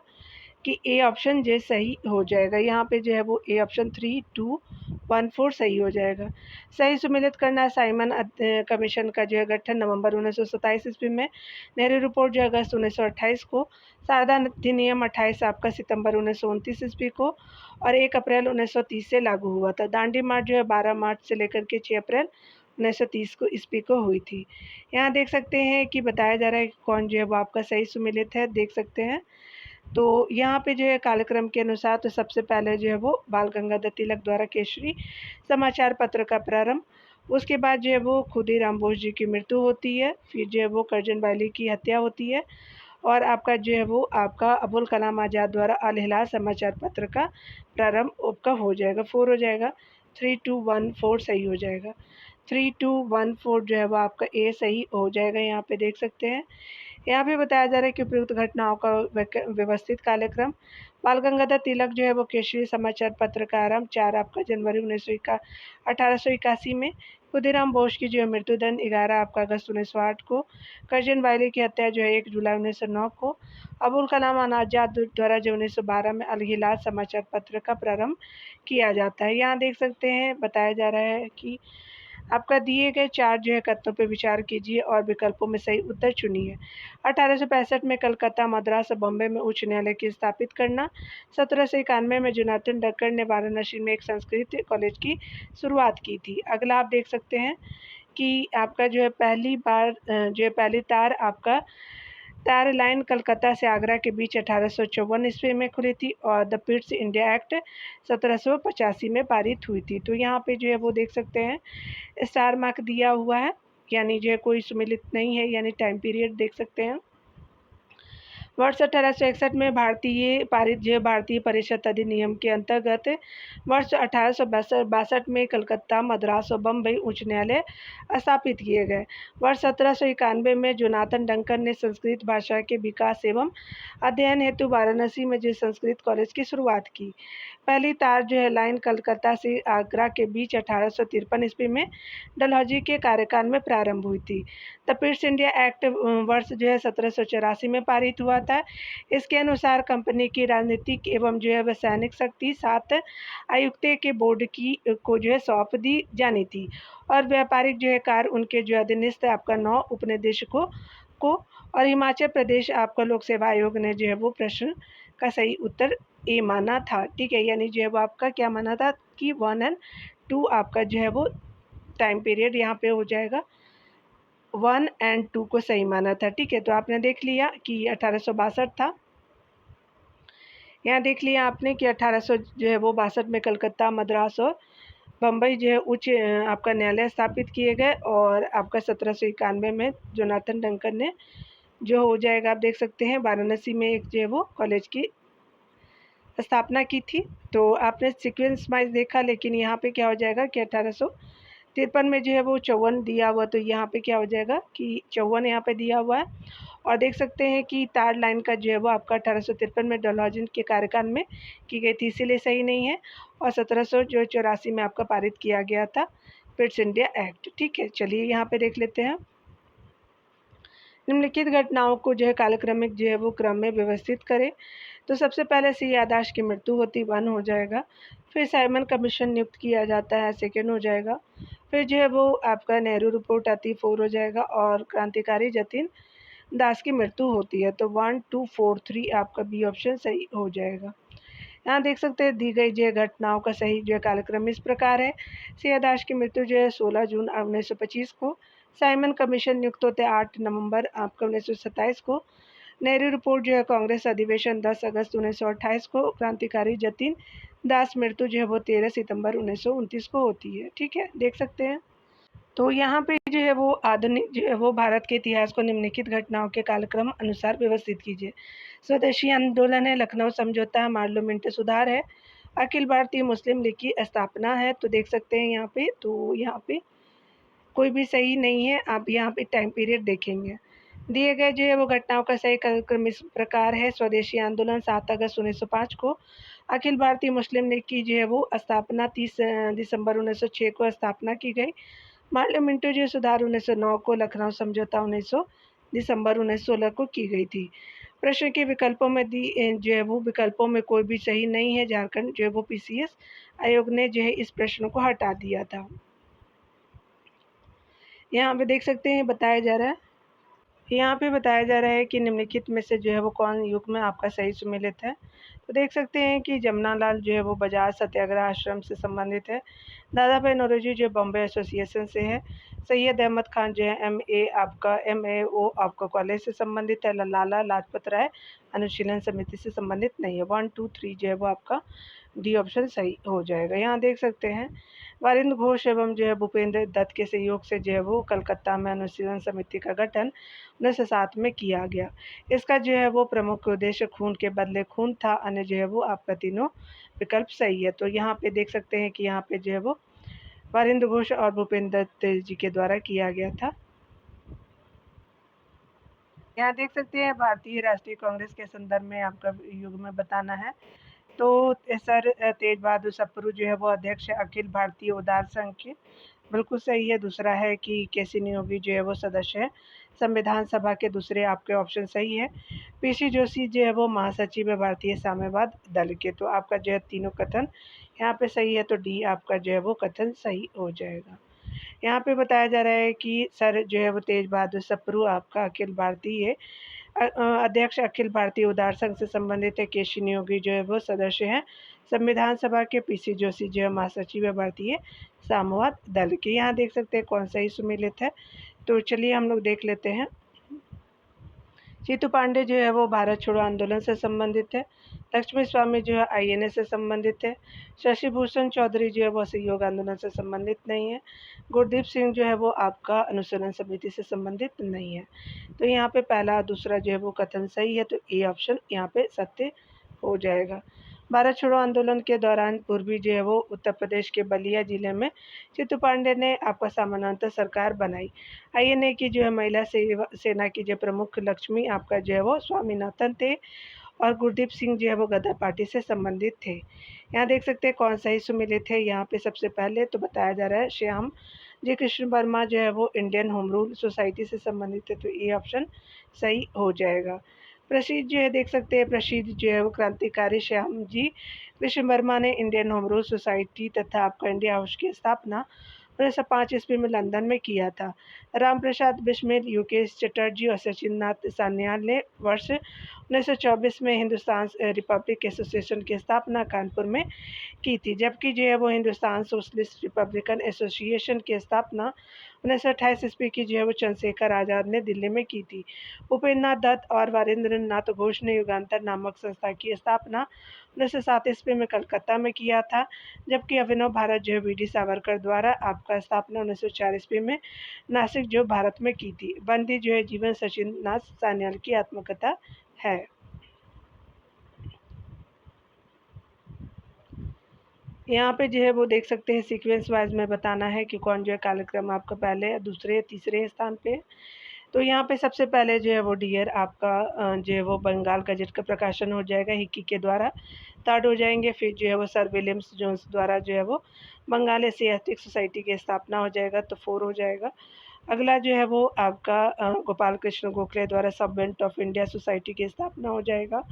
कि ए ऑप्शन जो सही हो जाएगा। यहाँ पे जो है वो ए ऑप्शन 3214 सही हो जाएगा। सही सुमेलित करना साइमन कमीशन का जो है गठन नवंबर 1927 ईस्वी में, नेहरू रिपोर्ट जो अगस्त 1928 को, शारदा अधिनियम 28 आपका सितंबर 1929 ईस्वी को और 1 अप्रैल 1930 से लागू हुआ था। दांडी मार्च जो है 12 मार्च से लेकर के 6 अप्रैल 1930 को ईस्वी को हुई थी। यहाँ देख सकते हैं कि बताया जा रहा है कि कौन जो है वो आपका सही सुमेलित है, देख सकते हैं। तो यहाँ पे जो है कालक्रम के अनुसार तो सबसे पहले जो है वो बाल गंगाधर तिलक द्वारा केसरी समाचार पत्र का प्रारंभ, उसके बाद जो है वो खुदीराम बोस जी की मृत्यु होती है, फिर जो है वो करजन वाली की हत्या होती है और आपका जो है वो आपका अबुल कलाम आज़ाद द्वारा अल हिलाल समाचार पत्र का प्रारंभ आपका हो जाएगा, 4 हो जाएगा, 3214 सही हो जाएगा। 3214 जो है वो आपका ए सही हो जाएगा। यहाँ पे देख सकते हैं। यहाँ पे बताया जा रहा है कि उपयुक्त घटनाओं का व्यवस्थित कार्यक्रम, बाल गंगाधर तिलक जो है वो केसरी समाचार पत्र का आरंभ 4 आपका जनवरी 1881 में, खुदीराम बोस की जो है मृत्युदंड 11 आपका अगस्त 1908 को, करजन वायली की हत्या जो है 1 जुलाई 1909 को, अबुल कलाम आज़ाद द्वारा जो 1912 में अल हिलाल समाचार पत्र का प्रारंभ किया जाता है। यहाँ देख सकते हैं बताया जा रहा है कि आपका दिए गए 4 जो है कथनों पर विचार कीजिए और विकल्पों में सही उत्तर चुनिए। 1865 में कलकत्ता, मद्रास और बॉम्बे में उच्च न्यायालय की स्थापित करना। 1791 में जोनाथन डकर ने वाराणसी में एक संस्कृत कॉलेज की शुरुआत की थी। अगला आप देख सकते हैं कि आपका जो है पहली बार जो है पहली तार आपका तार लाइन कलकत्ता से आगरा के बीच 1854 ईस्वी में खुली थी और द पिट्स इंडिया एक्ट 1785 में पारित हुई थी। तो यहाँ पे जो है वो देख सकते हैं स्टार मार्क दिया हुआ है, यानी जो है कोई सुमेलित नहीं है, यानी टाइम पीरियड देख सकते हैं। वर्ष 1861 में भारतीय परिषद अधिनियम के अंतर्गत वर्ष 1862 में कलकत्ता, मद्रास और बम्बई उच्च न्यायालय स्थापित किए गए। वर्ष 1791 में जोनाथन डंकन ने संस्कृत भाषा के विकास एवं अध्ययन हेतु वाराणसी में जो संस्कृत कॉलेज की शुरुआत की। पहली तार जो है लाइन कलकत्ता से आगरा के बीच 1853 ईस्वी में डलहौजी के कार्यकाल में प्रारंभ हुई थी। द पिट्स इंडिया एक्ट वर्ष जो है 1784 में पारित हुआ था। इसके अनुसार कंपनी की राजनीतिक एवं जो है वह सैनिक शक्ति 7 आयुक्त के बोर्ड की को जो है सौंप दी जानी थी और व्यापारिक जो है कार्य उनके जो अधीनस्थ आपका 9 उपनिदेशकों को और हिमाचल प्रदेश आपका लोक सेवा आयोग ने जो है वो प्रश्न का सही उत्तर ए माना था। ठीक है, यानी जो है वो आपका क्या माना था कि 1 और 2 आपका जो है वो टाइम पीरियड यहाँ पे हो जाएगा, 1 और 2 को सही माना था। ठीक है, तो आपने देख लिया कि 1862 था। यहाँ देख लिया आपने कि 1800 जो है वो 62 में कलकत्ता, मद्रास और बम्बई जो है उच्च आपका न्यायालय स्थापित किए गए और आपका 1791 में जोनाथन डंकन ने जो हो जाएगा आप देख सकते हैं वाराणसी में एक जो है वो कॉलेज की स्थापना की थी। तो आपने सीक्वेंस वाइज देखा, लेकिन यहाँ पे क्या हो जाएगा कि 1853 में जो है वो 54 दिया हुआ, तो यहाँ पे क्या हो जाएगा कि 54 यहाँ पे दिया हुआ है और देख सकते हैं कि तार लाइन का जो है वो आपका 1853 में डलहौजी के कार्यकाल में की गई थी, इसीलिए सही नहीं है और 1784 में आपका पारित किया गया था पिट्स इंडिया एक्ट। ठीक है, चलिए यहाँ पे देख लेते हैं। निम्नलिखित घटनाओं को जो है कालक्रमिक जो है वो क्रम में व्यवस्थित करें। तो सबसे पहले सी याददाश्त की मृत्यु होती 1 हो जाएगा, फिर साइमन कमीशन नियुक्त किया जाता है 2 हो जाएगा, फिर जो है वो आपका नेहरू रिपोर्ट आती 4 हो जाएगा और क्रांतिकारी जतिन दास की मृत्यु होती है। तो 1 2 4 3 आपका बी ऑप्शन सही हो जाएगा। यहाँ देख सकते हैं दी गई जो है घटनाओं का सही जो है कालक्रम इस प्रकार है। सी याददाश्त की मृत्यु जो है 16 जून 1925 को, साइमन कमीशन नियुक्त होते 8 नवंबर आपका 1927 को, नेहरू रिपोर्ट जो है कांग्रेस अधिवेशन 10 अगस्त 1928 को, क्रांतिकारी जतिन दास मृत्यु जो है वो 13 सितंबर 1929 को होती है। ठीक है, देख सकते हैं। तो यहाँ पे जो है वो आधुनिक जो है वो भारत के इतिहास को निम्नलिखित घटनाओं के कालक्रम अनुसार व्यवस्थित कीजिए। स्वदेशी आंदोलन है, लखनऊ समझौता, पार्लियामेंट सुधार है, अखिल भारतीय मुस्लिम लीग की स्थापना है। तो देख सकते हैं यहाँ पे, तो यहाँ पे कोई भी सही नहीं है, आप यहाँ पे टाइम पीरियड देखेंगे। दिए गए जो है वो घटनाओं का सही कार्यक्रम इस प्रकार है। स्वदेशी आंदोलन 7 अगस्त 1905 को, अखिल भारतीय मुस्लिम लीग की जो है वो स्थापना 30 दिसंबर 1906 को स्थापना की गई। पार्लियामेंट्री जो सुधार 1909 को, लखनऊ समझौता 1900 दिसंबर 1916 को की गई थी। प्रश्न के विकल्पों में जो है वो विकल्पों में कोई भी सही नहीं है। झारखंड जो है वो पीसीएस आयोग ने जो है इस प्रश्न को हटा दिया था। यहाँ पे देख सकते हैं बताया जा रहा है, यहाँ पे बताया जा रहा है कि निम्नलिखित में से जो है वो कौन युग्म आपका सही सुमेलित है। तो देख सकते हैं कि जमनालाल जो है वो बजाज सत्याग्रह आश्रम से संबंधित है। दादा भाई नौरोजी जो बॉम्बे एसोसिएशन से है। सैयद अहमद खान जो है MAO आपका कॉलेज से संबंधित है। लाला लाजपत राय अनुशीलन समिति से संबंधित नहीं है। 1 2 3 जो है वो आपका डी ऑप्शन सही हो जाएगा। यहाँ देख सकते हैं वारिंद्र घोष एवं जो है भूपेंद्र दत्त के सहयोग से जो है वो कलकत्ता में अनुशीलन समिति का गठन 1907 में किया गया। इसका जो है वो प्रमुख उद्देश्य खून के बदले खून था। अन्य जो है वो आपका तीनों विकल्प सही है। तो यहाँ पे देख सकते हैं कि यहाँ पे जो है वो वारिंद्र घोष और भूपेंद्र दत्त जी के द्वारा किया गया था। यहाँ देख सकते हैं भारतीय राष्ट्रीय कांग्रेस के संदर्भ में आपका युग्म बताना है। तो सर तेज बहादुर सप्रू जो है वो अध्यक्ष अखिल भारतीय उदार संघ के, बिल्कुल सही है। दूसरा है कि केसी नियोगी जो है वो सदस्य है संविधान सभा के, दूसरे आपके ऑप्शन सही है। पीसी जोशी जो है वो महासचिव है भारतीय साम्यवाद दल के। तो आपका जो है तीनों कथन यहाँ पे सही है। तो डी आपका जो है वो कथन सही हो जाएगा। यहाँ पे बताया जा रहा है कि सर जो है वो तेज बहादुर सप्रू आपका अखिल भारतीय अध्यक्ष अखिल भारतीय उदार संघ से संबंधित है। केशी नियोगी जो है वो सदस्य हैं संविधान सभा के। पीसी जोशी जो है महासचिव है भारतीय साम्यवाद दल के। यहाँ देख सकते हैं कौन सा ही सुमेलित है। तो चलिए हम लोग देख लेते हैं। जीतू पांडे जो है वो भारत छोड़ो आंदोलन से संबंधित है। लक्ष्मी स्वामी जो है INA से संबंधित है। शशि भूषण चौधरी जो है वो असहयोग आंदोलन से संबंधित नहीं है। गुरदीप सिंह जो है वो आपका अनुसरण समिति से संबंधित नहीं है। तो यहाँ पे पहला दूसरा जो है वो कथन सही है। तो ए ऑप्शन यहाँ पे सत्य हो जाएगा। भारत छोड़ो आंदोलन के दौरान पूर्वी जो है वो उत्तर प्रदेश के बलिया जिले में जीतू पांडे ने आपका समानांतर सरकार बनाई। INA की जो है महिला सेना की जो प्रमुख लक्ष्मी आपका जो है वो स्वामीनाथन थे और गुरदीप सिंह जो है वो गदर पार्टी से संबंधित थे। यहाँ देख सकते हैं कौन सा ही सुमेलित है। यहाँ पे सबसे पहले तो बताया जा रहा है श्याम जी कृष्ण वर्मा जो है वो इंडियन होम रूल सोसाइटी से संबंधित है। तो ये ऑप्शन सही हो जाएगा। प्रसिद्ध जो है देख सकते हैं प्रसिद्ध जो है वो क्रांतिकारी श्याम जी कृष्ण वर्मा ने इंडियन होम रूल सोसाइटी तथा आपका इंडिया हाउस की स्थापना 1905 ईस्वी में लंदन में किया था। राम प्रसाद बिस्मिल, योगेश चटर्जी और सचिन नाथ सान्याल ने वर्ष 1924 में हिंदुस्तान रिपब्लिक एसोसिएशन की स्थापना कानपुर में की थी। जबकि जो है वो हिंदुस्तान सोशलिस्ट रिपब्लिकन एसोसिएशन की स्थापना 1928 ईस्वी की जो है वो चंद्रशेखर आज़ाद ने दिल्ली में की थी। उपेंद्र नाथ दत्त और वारिंद्र नाथ घोष ने युगांतर नामक संस्था की स्थापना 1907 ईस्वी में कलकत्ता में किया था। जबकि अभिनव भारत जो है BD सावरकर द्वारा आपका स्थापना 1904 ईस्वी में नासिक जो भारत में की थी। बंदी जो है जीवन सचिन नाथ सान्याल की आत्मकथा है। यहाँ पे जो है वो देख सकते हैं सीक्वेंस वाइज में बताना है कि कौन जो है कार्यक्रम आपका पहले दूसरे तीसरे स्थान पे। तो यहाँ पे सबसे पहले जो है वो डियर आपका जो है वो बंगाल गजट का प्रकाशन हो जाएगा हिक्की के द्वारा, थर्ड हो जाएंगे। फिर जो है वो सर विलियम्स जोन्स द्वारा जो है वो बंगाल एशियाटिक सोसाइटी की स्थापना हो जाएगा, तो 4 हो जाएगा। अगला जो है वो आपका गोपाल कृष्ण गोखले द्वारा सबवेंट ऑफ इंडिया सोसाइटी की स्थापना हो जाएगा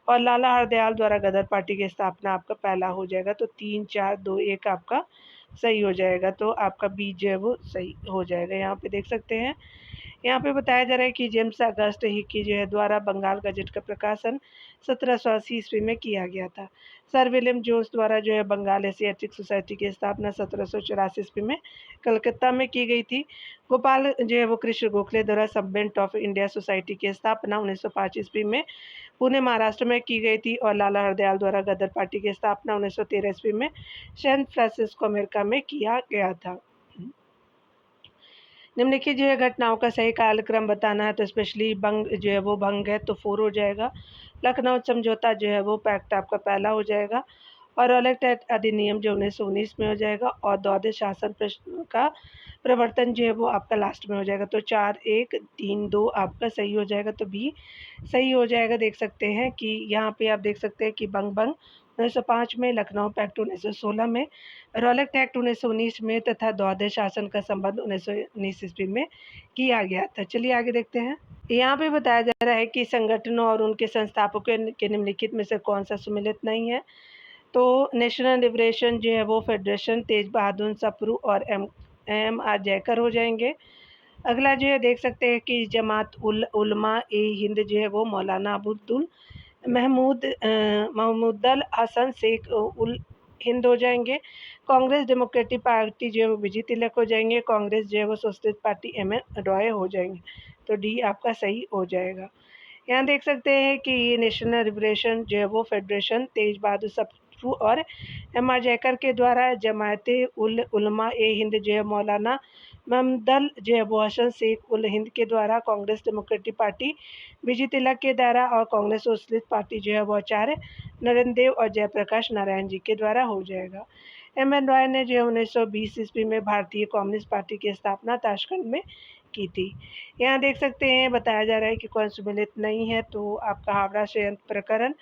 और लाला हरदयाल द्वारा गदर पार्टी की स्थापना आपका पहला हो जाएगा। तो 3 4 2 1 आपका सही हो जाएगा। तो आपका बी जो है वो सही हो जाएगा। यहाँ पे देख सकते हैं, यहाँ पे बताया जा रहा है कि जेम्स अगस्त हिक्की जो है द्वारा बंगाल गजट का प्रकाशन 1780 ईस्वी में किया गया था। सर विलियम जोन्स द्वारा जो है बंगाल एशियाटिक सोसाइटी की स्थापना 1784 ईस्वी में कलकत्ता में की गई थी। गोपाल जो है वो कृष्ण गोखले द्वारा सबवेंट ऑफ इंडिया सोसाइटी की स्थापना 1905 ईस्वी में पुणे महाराष्ट्र में की गई थी और लाला हरदयाल द्वारा गदर पार्टी की स्थापना 1913 ईस्वी में सैन फ्रांसिस्को अमेरिका में किया गया था। निम्नलिखित जो है घटनाओं का सही कालक्रम बताना है। तो स्पेशली भंग जो है वो भंग है, तो 4 हो जाएगा। लखनऊ समझौता जो है वो पैक्ट आपका पहला हो जाएगा और रॉलेट एक्ट अधिनियम जो 1919 में हो जाएगा, और द्वादश शासन का प्रवर्तन जो है वो आपका लास्ट में हो जाएगा। तो 4, 1, 3, 2 आपका सही हो जाएगा, तो बी सही हो जाएगा। देख सकते हैं कि यहाँ पे आप देख सकते हैं कि बंग बंग 1905 में, लखनऊ पैक्ट 1916 में, रॉलेट एक्ट 1919 में तथा द्वादश शासन का संबंध 1919 ईस्वी में किया गया था। चलिए आगे देखते हैं। यहाँ पे बताया जा रहा है कि संगठनों और उनके संस्थापकों के निम्नलिखित में से कौन सा सुमेलित नहीं है। तो नेशनल लिबरेशन जो है वो फेडरेशन तेज बहादुर सप्रू और एम आर जयकर हो जाएंगे। अगला जो है देख सकते हैं कि जमात उल उलमा ए हिंद जो है वो मौलाना अब्दुल महमूदल हसन शेख उल हिंद हो जाएंगे। कांग्रेस डेमोक्रेटिक पार्टी जो है वो विजय तिलक हो जाएंगे। कांग्रेस जो है वो socialist party M N Roy हो जाएंगे। तो डी आपका सही हो जाएगा। यहाँ देख सकते हैं कि ये नेशनल लिबरेशन जो है वो फेडरेशन तेज बहादुर सप्रू और एम आर जयकर के द्वारा, जमात उल उलमा ए हिंद जो है मौलाना महमूदल जो है वो हसन शेख उल हिंद के द्वारा, कांग्रेस डेमोक्रेटिक पार्टी विजय तिलक के द्वारा और कांग्रेस सोशलिस्ट पार्टी जो है वो आचार्य नरेंद्र देव और जयप्रकाश नारायण जी के द्वारा हो जाएगा। एम एन रॉय ने जो है 1920 ईस्वी में भारतीय कम्युनिस्ट पार्टी की स्थापना ताशकंद में की थी। यहाँ देख सकते हैं बताया जा रहा है कि कौन सुमेलित नहीं है। तो आपका हावड़ा षड्यंत्र प्रकरण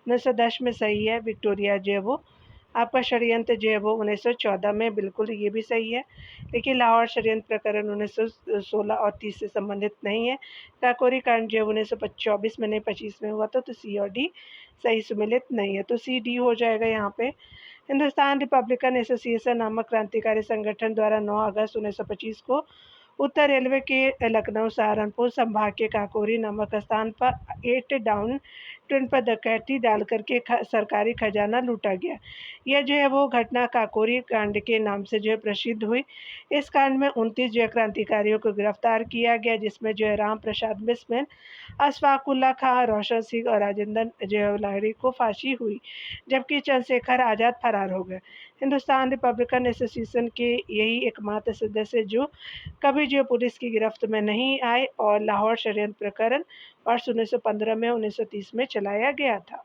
1910 में सही है। विक्टोरिया जो है वो आपका षड्यंत्र जो है वो 1914 में, बिल्कुल ये भी सही है। लेकिन लाहौर षड्यंत्र प्रकरण 1916 और 30 से संबंधित नहीं है। काकोरी कांड जो है 1924 में नहीं 25 में हुआ था। तो सी और डी सही सुमेलित नहीं है। तो सी डी हो जाएगा यहाँ पे। हिंदुस्तान रिपब्लिकन एसोसिएशन नामक क्रांतिकारी संगठन द्वारा 9 अगस्त 1925 को उत्तर रेलवे के लखनऊ सहारनपुर संभाग के काकोरी नामक स्थान पर 8 डाउन ट्रेन पर डकैती डाल करके सरकारी खजाना लूटा गया। यह जो है वो घटना काकोरी कांड के नाम से जो है प्रसिद्ध हुई। इस कांड में 29 जो है क्रांतिकारियों को गिरफ्तार किया गया, जिसमें जो है राम प्रसाद बिस्मिल, अशफाकुल्ला खां, रोशन सिंह और राजेंद्र जो है लाहिड़ी को फांसी हुई, जबकि चंद्रशेखर आज़ाद फरार हो गए। हिंदुस्तान रिपब्लिकन एसोसिएशन के यही एकमात्र सदस्य जो कभी जो पुलिस की गिरफ्त में नहीं आए, और लाहौर षड्यंत्र प्रकरण वर्ष 1915 में 1930 में चलाया गया था।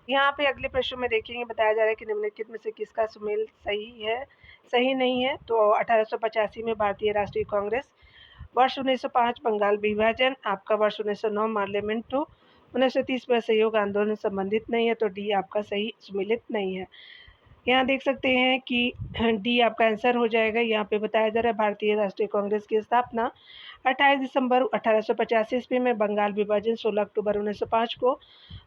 यहाँ पे अगले प्रश्न में देखेंगे, बताया जा रहा है कि निम्नलिखित में से किसका सुमेल सही है, सही नहीं है। तो 1885 में भारतीय राष्ट्रीय कांग्रेस, वर्ष 1905 बंगाल विभाजन, आपका वर्ष 1909 पार्लियामेंट, तो 1930 में असहयोग आंदोलन संबंधित नहीं है। तो डी आपका सही सुमेलित नहीं है। यहाँ देख सकते हैं कि डी आपका आंसर हो जाएगा। यहाँ पे बताया जा रहा है भारतीय राष्ट्रीय कांग्रेस की स्थापना 28 दिसंबर 1885 ईस्वी में, बंगाल विभाजन 16 अक्टूबर 1905 को,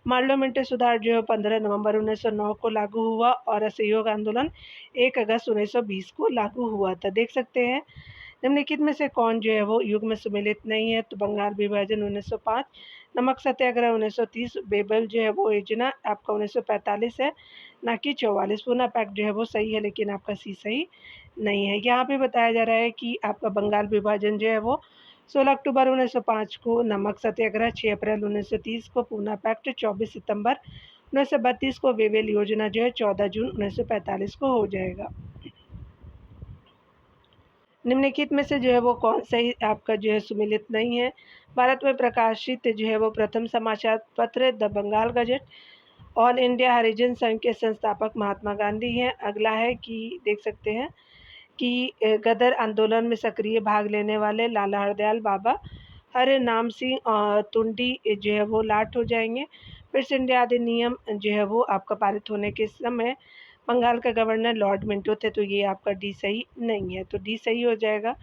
पार्लियामेंट्री सुधार जो है 15 नवंबर 1909 को लागू हुआ, और असहयोग आंदोलन 1 अगस्त 1920 को लागू हुआ था। देख सकते हैं निम्नलिखित में से कौन जो है वो युग में सुमेलित नहीं है। तो बंगाल विभाजन 1905, नमक सत्याग्रह 1930, बेबल जो है वो योजना आपका 1945 है, ना कि 44। पूना पैक्ट जो है वो सही है, लेकिन आपका सी सही नहीं है। यहाँ पे बताया जा रहा है कि आपका बंगाल विभाजन जो है वो 16 अक्टूबर 1905 को, नमक सत्याग्रह 6 अप्रैल 1930 को, पूना पैक्ट 24 सितंबर 1932 को, बेबल योजना जो है 14 जून 1945 को हो जाएगा। निम्नलिखित में से जो है वो कौन सही आपका जो है सुमेलित नहीं है। भारत में प्रकाशित जो है वो प्रथम समाचार पत्र the Bengal gazette, all India Harijan Sangh के संस्थापक महात्मा गांधी हैं। अगला है कि देख सकते हैं कि गदर आंदोलन में सक्रिय भाग लेने वाले लाला हरदयाल बाबा, हरे नाम सिंह और तुंडी जो है वो लाट हो जाएंगे। फिर इंडिया अधिनियम जो है वो आपका पारित होने के समय बंगाल का गवर्नर लॉर्ड मिंटो थे। तो ये आपका डी सही नहीं है। तो डी सही हो जाएगा।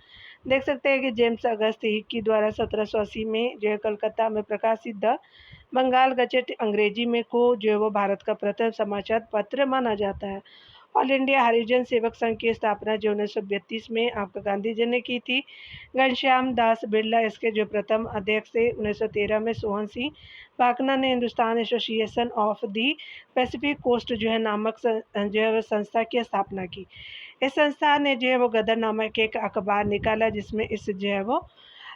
देख सकते हैं कि जेम्स अगस्त हिक्की द्वारा 1780 में जो है कलकत्ता में प्रकाशित द बंगाल गजट अंग्रेजी में को जो है वो भारत का प्रथम समाचार पत्र माना जाता है। ऑल इंडिया हरिजन सेवक संघ की स्थापना जो 1932 में आपका गांधी जी ने की थी। घनश्याम दास बिरला इसके जो प्रथम अध्यक्ष थे। 1913 में सोहन सिंह भाकना ने Hindustan association of the Pacific coast जो है नामक जो है संस्था की स्थापना की। इस संस्था ने जो है वो गदर नामक एक अखबार निकाला, जिसमें इस जो है वो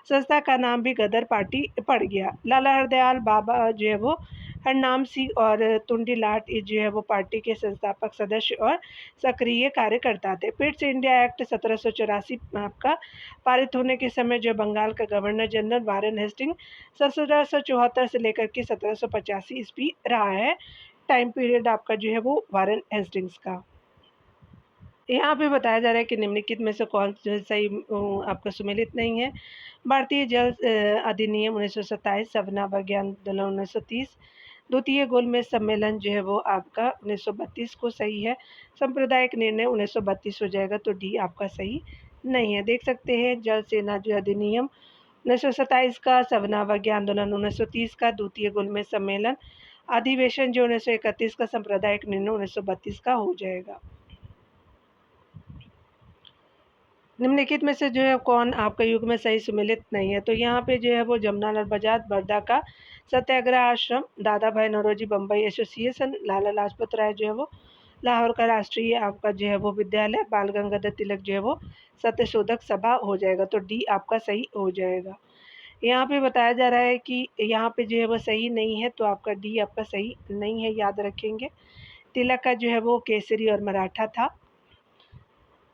संस्था का नाम भी गदर पार्टी पड़ गया। लाला हरदयाल बाबा जो है वो हरनाम सिंह और तुंडीलाट ये जो है वो पार्टी के संस्थापक सदस्य और सक्रिय कार्यकर्ता थे। पिट्स इंडिया एक्ट 1784 आपका पारित होने के समय जो बंगाल का गवर्नर जनरल वारेन हेस्टिंग 1774 से लेकर के 1785 ईस्वी रहा है। टाइम पीरियड आपका जो है वो वारेन हेस्टिंग्स का। यहाँ पे बताया जा रहा है कि निम्नलिखित में से कौन सही आपका सुमेलित नहीं है। भारतीय जल अधिनियम 1927, सवना विज्ञान आंदोलन 1930, द्वितीय गोलमेज सम्मेलन जो है वो आपका 1932 को सही है। सांप्रदायिक निर्णय 1932 हो जाएगा, तो डी आपका सही नहीं है। देख सकते हैं जल सेना जो अधिनियम 1927 का, सवना विज्ञान आंदोलन 1930 का, द्वितीय गोलमेज सम्मेलन अधिवेशन जो 1931 का, सांप्रदायिक निर्णय 1932 का हो जाएगा। निम्नलिखित में से जो है कौन आपका युग में सही सुमेलित नहीं है। तो यहाँ पे जो है वो जमुनालाल बजाज वर्धा का सत्याग्रह आश्रम, दादा भाई नौरोजी बम्बई एसोसिएशन, लाला लाजपत राय जो है वो लाहौर का राष्ट्रीय आपका जो है वो विद्यालय, बाल गंगाधर तिलक जो है वो सत्यशोधक सभा हो जाएगा, तो डी आपका सही हो जाएगा। यहाँ पे बताया जा रहा है कि यहाँ पे जो है वो सही नहीं है, तो आपका डी आपका सही नहीं है, याद रखेंगे। तिलक का जो है वो केसरी और मराठा था।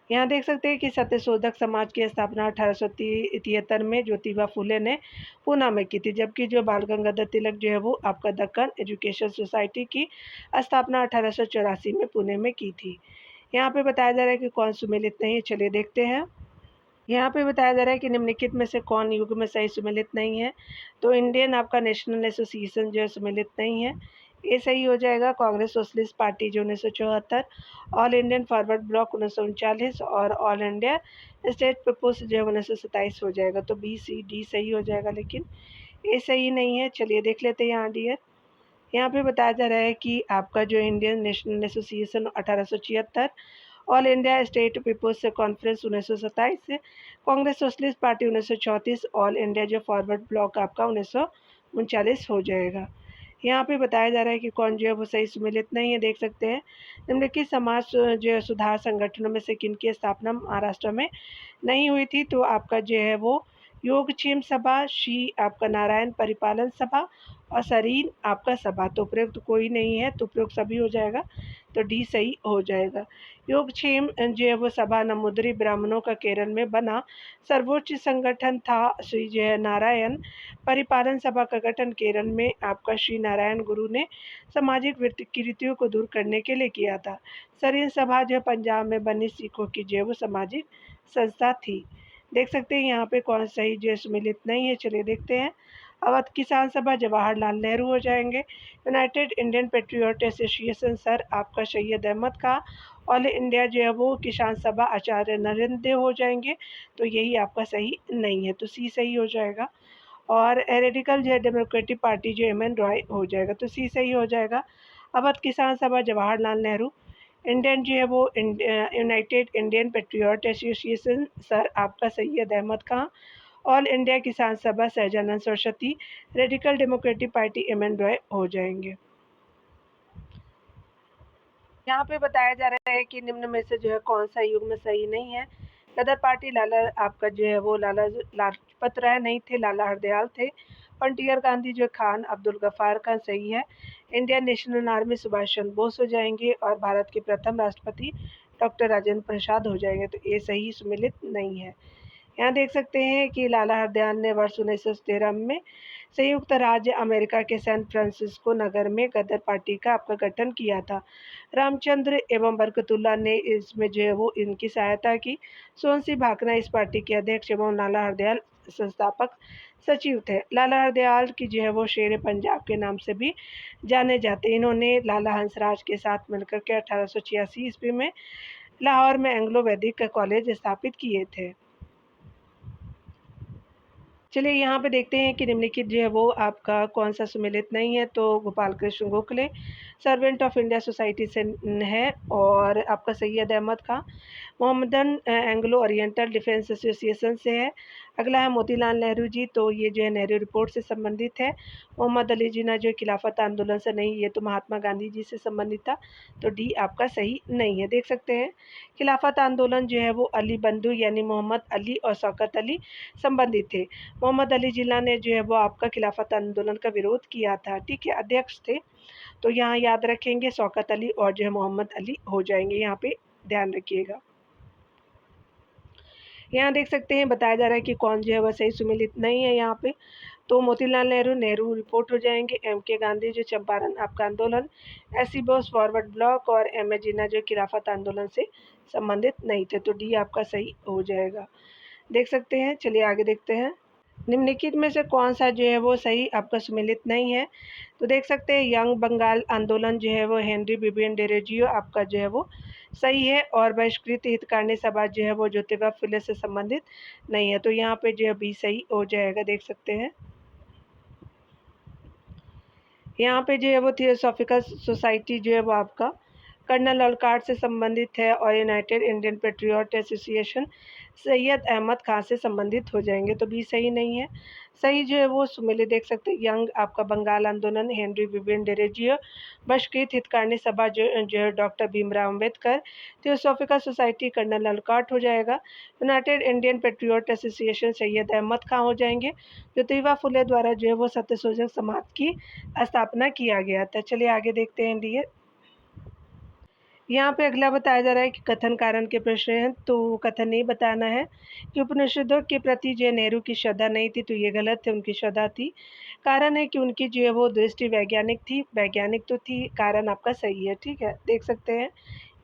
यहाँ देख सकते हैं कि सत्यशोधक समाज की स्थापना 1873 में ज्योतिबा फुले ने पूना में की थी, जबकि जो बाल गंगाधर तिलक जो है वो आपका दक्कन एजुकेशन सोसाइटी की स्थापना 1884 में पुणे में की थी। यहाँ पे बताया जा रहा है कि कौन सुमेलित नहीं है, चलिए देखते हैं। यहाँ पे बताया जा रहा है कि निम्नलिखित में से कौन युग में सही सुमेलित नहीं है। तो इंडियन आपका नेशनल एसोसिएशन जो है सुमेलित नहीं है, ये सही हो जाएगा। कांग्रेस सोशलिस्ट पार्टी जो 1974, ऑल इंडियन फॉरवर्ड ब्लॉक 1939 और ऑल इंडिया स्टेट पीपुल्स जो है 1927 हो जाएगा, तो बी सी डी सही हो जाएगा, लेकिन ये सही नहीं है। चलिए देख लेते हैं यहाँ डियर। यहाँ पे बताया जा रहा है कि आपका जो Indian national association 1876, all India state people's conference 1927 से, Congress socialist party 1934, all India जो फॉरवर्ड ब्लॉक आपका 1939 हो जाएगा। यहाँ पे बताया जा रहा है कि कौन जो है वो सही सुमेलित नहीं है, देख सकते हैं। निम्नलिखित समाज जो है सुधार संगठनों में से किन की स्थापना महाराष्ट्र में नहीं हुई थी। तो आपका जो है वो योगक्षेम सभा, शी आपका नारायण परिपालन सभा और सरीन आपका सभा, तो उपयुक्त कोई नहीं है, तो उपयुक्त सभी हो जाएगा, तो डी सही हो जाएगा। योगक्षेम जो है वो सभा नमुद्री ब्राह्मणों का केरल में बना सर्वोच्च संगठन था। श्री जो है नारायण परिपालन सभा का गठन केरल में आपका श्री नारायण गुरु ने सामाजिक विकृतियों को दूर करने के लिए किया था। सरीन सभा जो पंजाब में बनी सिखों की जो है वो सामाजिक संस्था थी। देख सकते हैं यहाँ पे कौन सही जो सुमिलित नहीं है, चलिए देखते हैं। अवध किसान सभा जवाहरलाल नेहरू हो जाएंगे। United Indian patriot association sir आपका सैयद अहमद खां। ऑल इंडिया जो है वो किसान सभा आचार्य नरेंद्र देव हो जाएंगे, तो यही आपका सही नहीं है, तो सी सही हो जाएगा। और रेडिकल जो है डेमोक्रेटिक पार्टी जो एम एन रॉय हो जाएगा, तो सी सही हो जाएगा। अवध किसान सभा जवाहरलाल नेहरू। इंडियन जो है वो united Indian patriot association sir आपका Syed Ahmad Khan. All India Kisan Sabha Sahajanand Saraswati. Radical democratic party M N Roy हो जाएंगे। यहाँ पे बताया जा रहा है कि निम्न में से जो है कौन सा युग में सही नहीं है। गदर पार्टी लाला आपका जो है वो लाला लाजपत राय नहीं थे, लाला हरदयाल थे। फ्रंटियर गांधी जो खान अब्दुल गफ्फार खान सही है। Indian national army Subhash Chandra Bose हो जाएंगे और भारत के प्रथम राष्ट्रपति डॉक्टर राजेंद्र प्रसाद हो जाएंगे, तो ये सही सुमिलित नहीं है। यहाँ देख सकते हैं कि लाला हरदयाल ने वर्ष 1913 में संयुक्त राज्य अमेरिका के सैन फ्रांसिस्को नगर में गदर पार्टी का आपका गठन किया था। रामचंद्र एवं बरकतुल्ला ने इसमें जो है वो इनकी सहायता की। सोहन सिंह भाकना इस पार्टी के अध्यक्ष एवं लाला हरदयाल संस्थापक सचिव थे। लाला हरदयाल की जो है वो शेर पंजाब के नाम से भी जाने जाते। इन्होंने लाला हंसराज के साथ मिलकर के 1886 ईस्वी में लाहौर में एंग्लो वैदिक कॉलेज स्थापित किए थे। चलिए यहाँ पे देखते हैं कि निम्नलिखित जो है वो आपका कौन सा सुमेलित नहीं है। तो Gopal Krishna Gokhale servant of India society से है और आपका Syed Ahmad Khan Mohammedan Anglo oriental defence association से है। अगला है मोतीलाल नेहरू जी, तो ये जो है नेहरू रिपोर्ट से संबंधित है। मोहम्मद अली जिन्ना जो खिलाफत आंदोलन से नहीं, ये तो महात्मा गांधी जी से संबंधित था, तो डी आपका सही नहीं है। देख सकते हैं खिलाफत आंदोलन जो है वो अली बंधु यानी मोहम्मद अली और शौकत अली संबंधित थे। मोहम्मद अली जिन्ना ने जो है वो आपका खिलाफत आंदोलन का विरोध किया था, ठीक है, अध्यक्ष थे। तो यहाँ याद रखेंगे शौकत अली और जो है मोहम्मद अली हो जाएंगे, यहाँ पे ध्यान रखिएगा। यहाँ देख सकते हैं बताया जा रहा है कि कौन जो है वह सही सुमेलित नहीं है यहाँ पे, तो मोतीलाल नेहरू नेहरू रिपोर्ट हो जाएंगे, एम के गांधी जो चंपारण आपका आंदोलन, एस.सी. बोस फॉरवर्ड ब्लॉक और एम ए जिन्ना जो खिलाफत आंदोलन से संबंधित नहीं थे, तो डी आपका सही हो जाएगा। देख सकते हैं, चलिए आगे देखते हैं। निम्नलिखित में से कौन सा जो है वो सही आपका सुमेलित नहीं है, तो देख सकते हैं यंग बंगाल आंदोलन जो है वो हेनरी बिबियन डेरोजियो आपका जो है वो सही है, और बहिष्कृत हितकारिणी सभा जो है वो ज्योतिबा फुले से संबंधित नहीं है, तो यहाँ पे जो है बी सही हो जाएगा। देख सकते हैं यहाँ पे जो है वो थियोसॉफिकल सोसाइटी जो है वो आपका कर्नल अलकाट से संबंधित है, और united Indian patriot association Syed Ahmad Khan से संबंधित हो जाएंगे, तो भी सही नहीं है। सही जो है वो सुमेलित देख सकते हैं यंग आपका बंगाल आंदोलन हेनरी विबियन डेरोजियो, बहिष्कृत हितकारिणी सभा जो है doctor Bhimrao Ambedkar, theosophical society colonel Olcott हो जाएगा, united Indian patriot association Syed Ahmad Khan हो जाएंगे। ज्योतिबा फुले द्वारा जो है वो सत्यशोधक समाज की स्थापना किया गया था। चलिए आगे देखते हैं डियर। यहाँ पे अगला बताया जा रहा है कि कथन कारण के प्रश्न हैं, तो कथन नहीं बताना है कि उपनिषदों के प्रति जो नेहरू की श्रद्धा नहीं थी, तो ये गलत है, उनकी श्रद्धा थी। कारण है कि उनकी जो है वो दृष्टि वैज्ञानिक थी, वैज्ञानिक तो थी, कारण आपका सही है, ठीक है। देख सकते हैं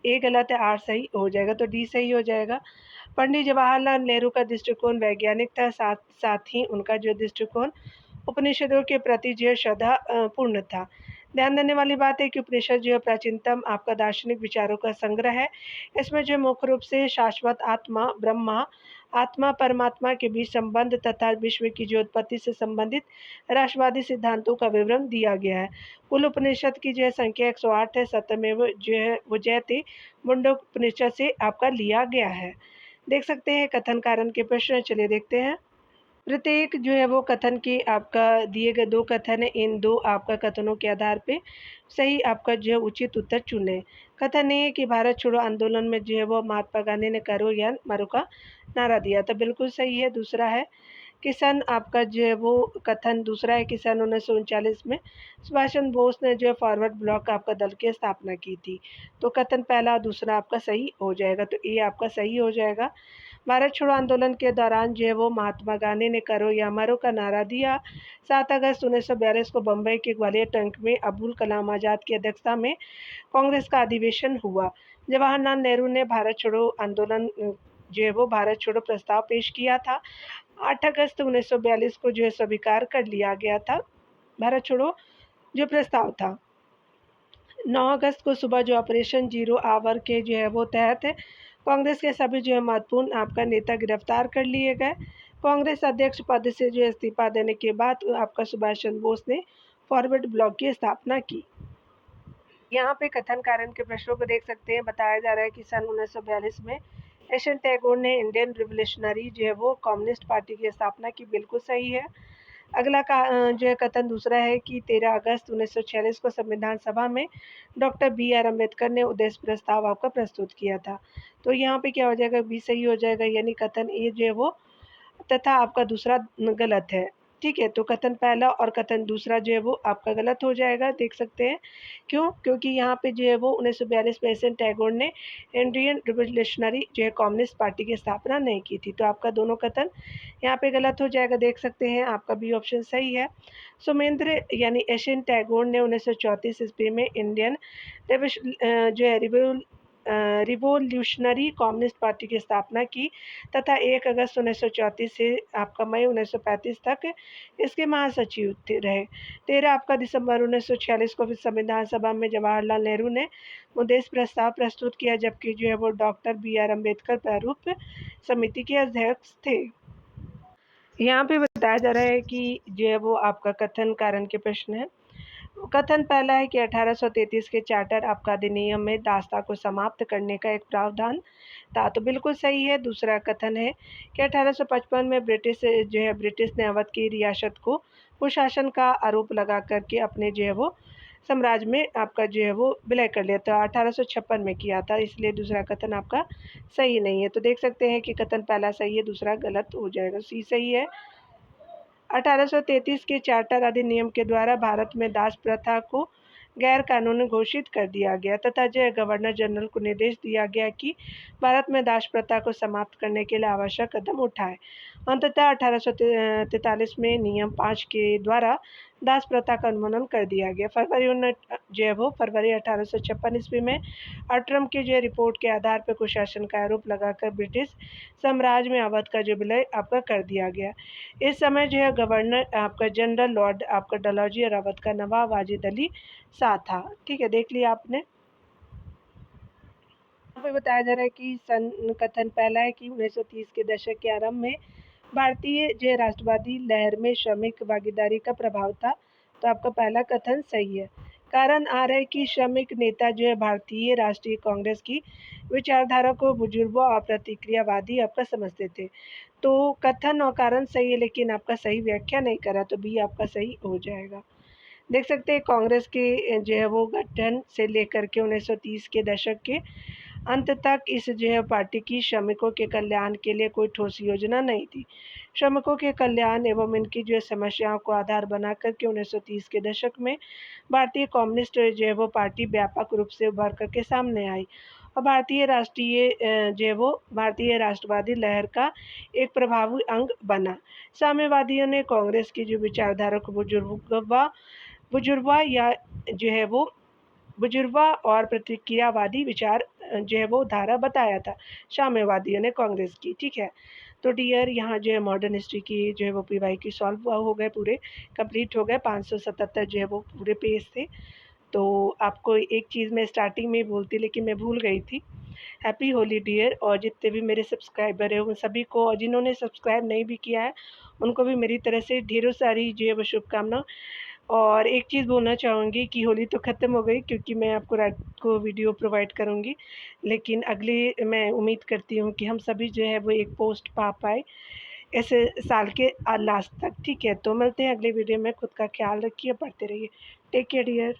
ए गलत है, आर सही हो जाएगा, तो डी सही हो जाएगा। पंडित जवाहरलाल नेहरू का दृष्टिकोण वैज्ञानिक था, साथ साथ ही उनका जो दृष्टिकोण उपनिषदों के प्रति जो श्रद्धा पूर्ण था। ध्यान देने वाली बात है कि उपनिषद जो है प्राचीनतम आपका दार्शनिक विचारों का संग्रह है। इसमें जो मुख्य रूप से शाश्वत आत्मा, ब्रह्मा, आत्मा परमात्मा के बीच संबंध तथा विश्व की जो उत्पत्ति से संबंधित राष्ट्रवादी सिद्धांतों का विवरण दिया गया है। कुल उपनिषद की जो है संख्या 108 है, सत्यमेव जो है वो जयते मुंडकोपनिषद से आपका लिया गया है। देख सकते हैं कथन कारण के प्रश्न, चलिए देखते हैं। प्रत्येक जो है वो कथन की आपका दिए गए 2 कथन है, इन 2 आपका कथनों के आधार पे सही आपका जो है उचित उत्तर चुनें। कथन ये है कि भारत छोड़ो आंदोलन में जो है वो महात्मा गांधी ने करो या मरो का नारा दिया, तो बिल्कुल सही है। दूसरा है कि सन आपका जो है वो कथन दूसरा है कि सन 1939 में सुभाष चंद्र बोस ने जो है फॉरवर्ड ब्लॉक आपका दल की स्थापना की थी, तो कथन पहला दूसरा आपका सही हो जाएगा, तो ये आपका सही हो जाएगा। भारत छोड़ो आंदोलन के दौरान जो है वो महात्मा गांधी ने करो या मरो का नारा दिया। 7 अगस्त 1942 को बम्बई के ग्वालियर टैंक में अबुल कलाम आज़ाद की अध्यक्षता में कांग्रेस का अधिवेशन हुआ। जवाहरलाल नेहरू ने भारत छोड़ो आंदोलन जो है वो भारत छोड़ो प्रस्ताव पेश किया था। 8 अगस्त 1942 को जो है स्वीकार कर लिया गया था भारत छोड़ो जो प्रस्ताव था। 9 अगस्त को सुबह जो ऑपरेशन जीरो आवर के जो है वो तहत कांग्रेस के सभी जो है महत्वपूर्ण आपका नेता गिरफ्तार कर लिए गए। कांग्रेस अध्यक्ष पद से जो इस्तीफा देने के बाद आपका सुभाष चंद्र बोस ने फॉरवर्ड ब्लॉक की स्थापना की। यहाँ पे कथन कारण के प्रश्नों को देख सकते हैं। बताया जा रहा है कि सन 1942 में एशियन टैगोर ने इंडियन रिवोल्यूशनरी जो है वो कम्युनिस्ट पार्टी की स्थापना की, बिल्कुल सही है। अगला का जो है कथन दूसरा है कि 13 अगस्त 1946 को संविधान सभा में डॉक्टर बी आर अम्बेडकर ने उद्देश्य प्रस्ताव आपका प्रस्तुत किया था, तो यहाँ पे क्या हो जाएगा, बी सही हो जाएगा, यानी कथन ए जो है वो तथा आपका दूसरा गलत है, ठीक है। तो कथन पहला और कथन दूसरा जो है वो आपका गलत हो जाएगा। देख सकते हैं क्यों, क्योंकि यहाँ पे जो है वो 1942 में एशियन टैगोर ने इंडियन रिवोल्यूशनरी जो है कम्युनिस्ट पार्टी की स्थापना नहीं की थी, तो आपका दोनों कथन यहाँ पे गलत हो जाएगा। देख सकते हैं आपका बी ऑप्शन सही है। सुमेंद्र यानी एशियन टैगोर ने 1934 ईस्वी में इंडियन जो है रिवोल्यूशनरी कम्युनिस्ट पार्टी की स्थापना की तथा 1 अगस्त 1934 से आपका मई 1935 तक इसके महासचिव रहे। 13 आपका दिसंबर 1946 को फिर संविधान सभा में जवाहरलाल नेहरू ने उद्देश्य प्रस्ताव प्रस्तुत किया, जबकि जो है वो डॉक्टर बी आर अम्बेडकर प्रारूप समिति के अध्यक्ष थे। यहाँ पे बताया जा रहा है कि जो है वो आपका कथन कारण के प्रश्न है। कथन पहला है कि 1833 के चार्टर आपका अधिनियम में दास्ता को समाप्त करने का एक प्रावधान था, तो बिल्कुल सही है। दूसरा कथन है कि 1855 में ब्रिटिश ने अवध की रियासत को कुशासन का आरोप लगा करके अपने वो साम्राज्य में आपका वो विलय कर लिया था, 1856 में किया था, इसलिए दूसरा कथन आपका सही नहीं है। तो देख सकते हैं कि कथन पहला सही है, दूसरा गलत हो जाएगा, सी सही है। 1833 के चार्टर अधिनियम के द्वारा भारत में दास प्रथा को गैर कानूनी घोषित कर दिया गया तथा गवर्नर जनरल को निर्देश दिया गया कि भारत में दास प्रथा को समाप्त करने के लिए आवश्यक कदम उठाए। अंततः 1843 में नियम 5 के द्वारा दास प्रथा का उन्मूलन कर दिया गया। फरवरी 1856 ईस्वी में अट्रम की रिपोर्ट के आधार पर कुशासन का आरोप लगाकर ब्रिटिश साम्राज्य में अवध का विलय आपका कर दिया गया। इस समय गवर्नर आपका जनरल लॉर्ड आपका डलहौजी और अवध का नवाब वाजिद अली शाह था। ठीक है, देख लिया आपने। यहाँ पे बताया जा रहा है कि कथन पहला है कि 1930 के दशक के आरंभ में भारतीय राष्ट्रवादी लहर में श्रमिक भागीदारी का प्रभाव था, तो आपका पहला कथन सही है। कारण आ रहा है कि श्रमिक नेता भारतीय राष्ट्रीय कांग्रेस की विचारधारा को बुजुर्गों और प्रतिक्रियावादी आपका समझते थे। तो कथन और कारण सही है, लेकिन आपका सही व्याख्या नहीं करा, तो बी आपका सही हो जाएगा। देख सकते हैं कांग्रेस के वो गठन से लेकर के 1930 के दशक के अंत तक इस पार्टी की श्रमिकों के कल्याण के लिए कोई ठोस योजना नहीं थी। श्रमिकों के कल्याण एवं इनकी समस्याओं को आधार बना करके 1930 के दशक में भारतीय कम्युनिस्ट वो पार्टी व्यापक रूप से उभर करके सामने आई और भारतीय राष्ट्रवादी लहर का एक प्रभावी अंग बना। साम्यवादियों ने कांग्रेस की विचारधारा को बुजुर्गवा और प्रतिक्रियावादी विचार वो धारा बताया था साम्यवादियों ने कांग्रेस की। ठीक है, तो डियर यहाँ मॉडर्न हिस्ट्री की वो PY की सॉल्व हो गए, पूरे कंप्लीट हो गए। 577 वो पूरे पेज थे। तो आपको एक चीज़ मैं स्टार्टिंग में बोलती, लेकिन मैं भूल गई थी। हैप्पी होली डियर, और जितने भी मेरे सब्सक्राइबर हैं उन सभी को, और जिन्होंने सब्सक्राइब नहीं भी किया है उनको भी मेरी तरह से ढेरों सारी वो शुभकामनाएं। और एक चीज़ बोलना चाहूँगी कि होली तो ख़त्म हो गई, क्योंकि मैं आपको रात को वीडियो प्रोवाइड करूँगी, लेकिन अगली मैं उम्मीद करती हूँ कि हम सभी वो एक पोस्ट पा पाए ऐसे साल के लास्ट तक। ठीक है, तो मिलते हैं अगले वीडियो में। खुद का ख्याल रखिए, पढ़ते रहिए। Take care dear.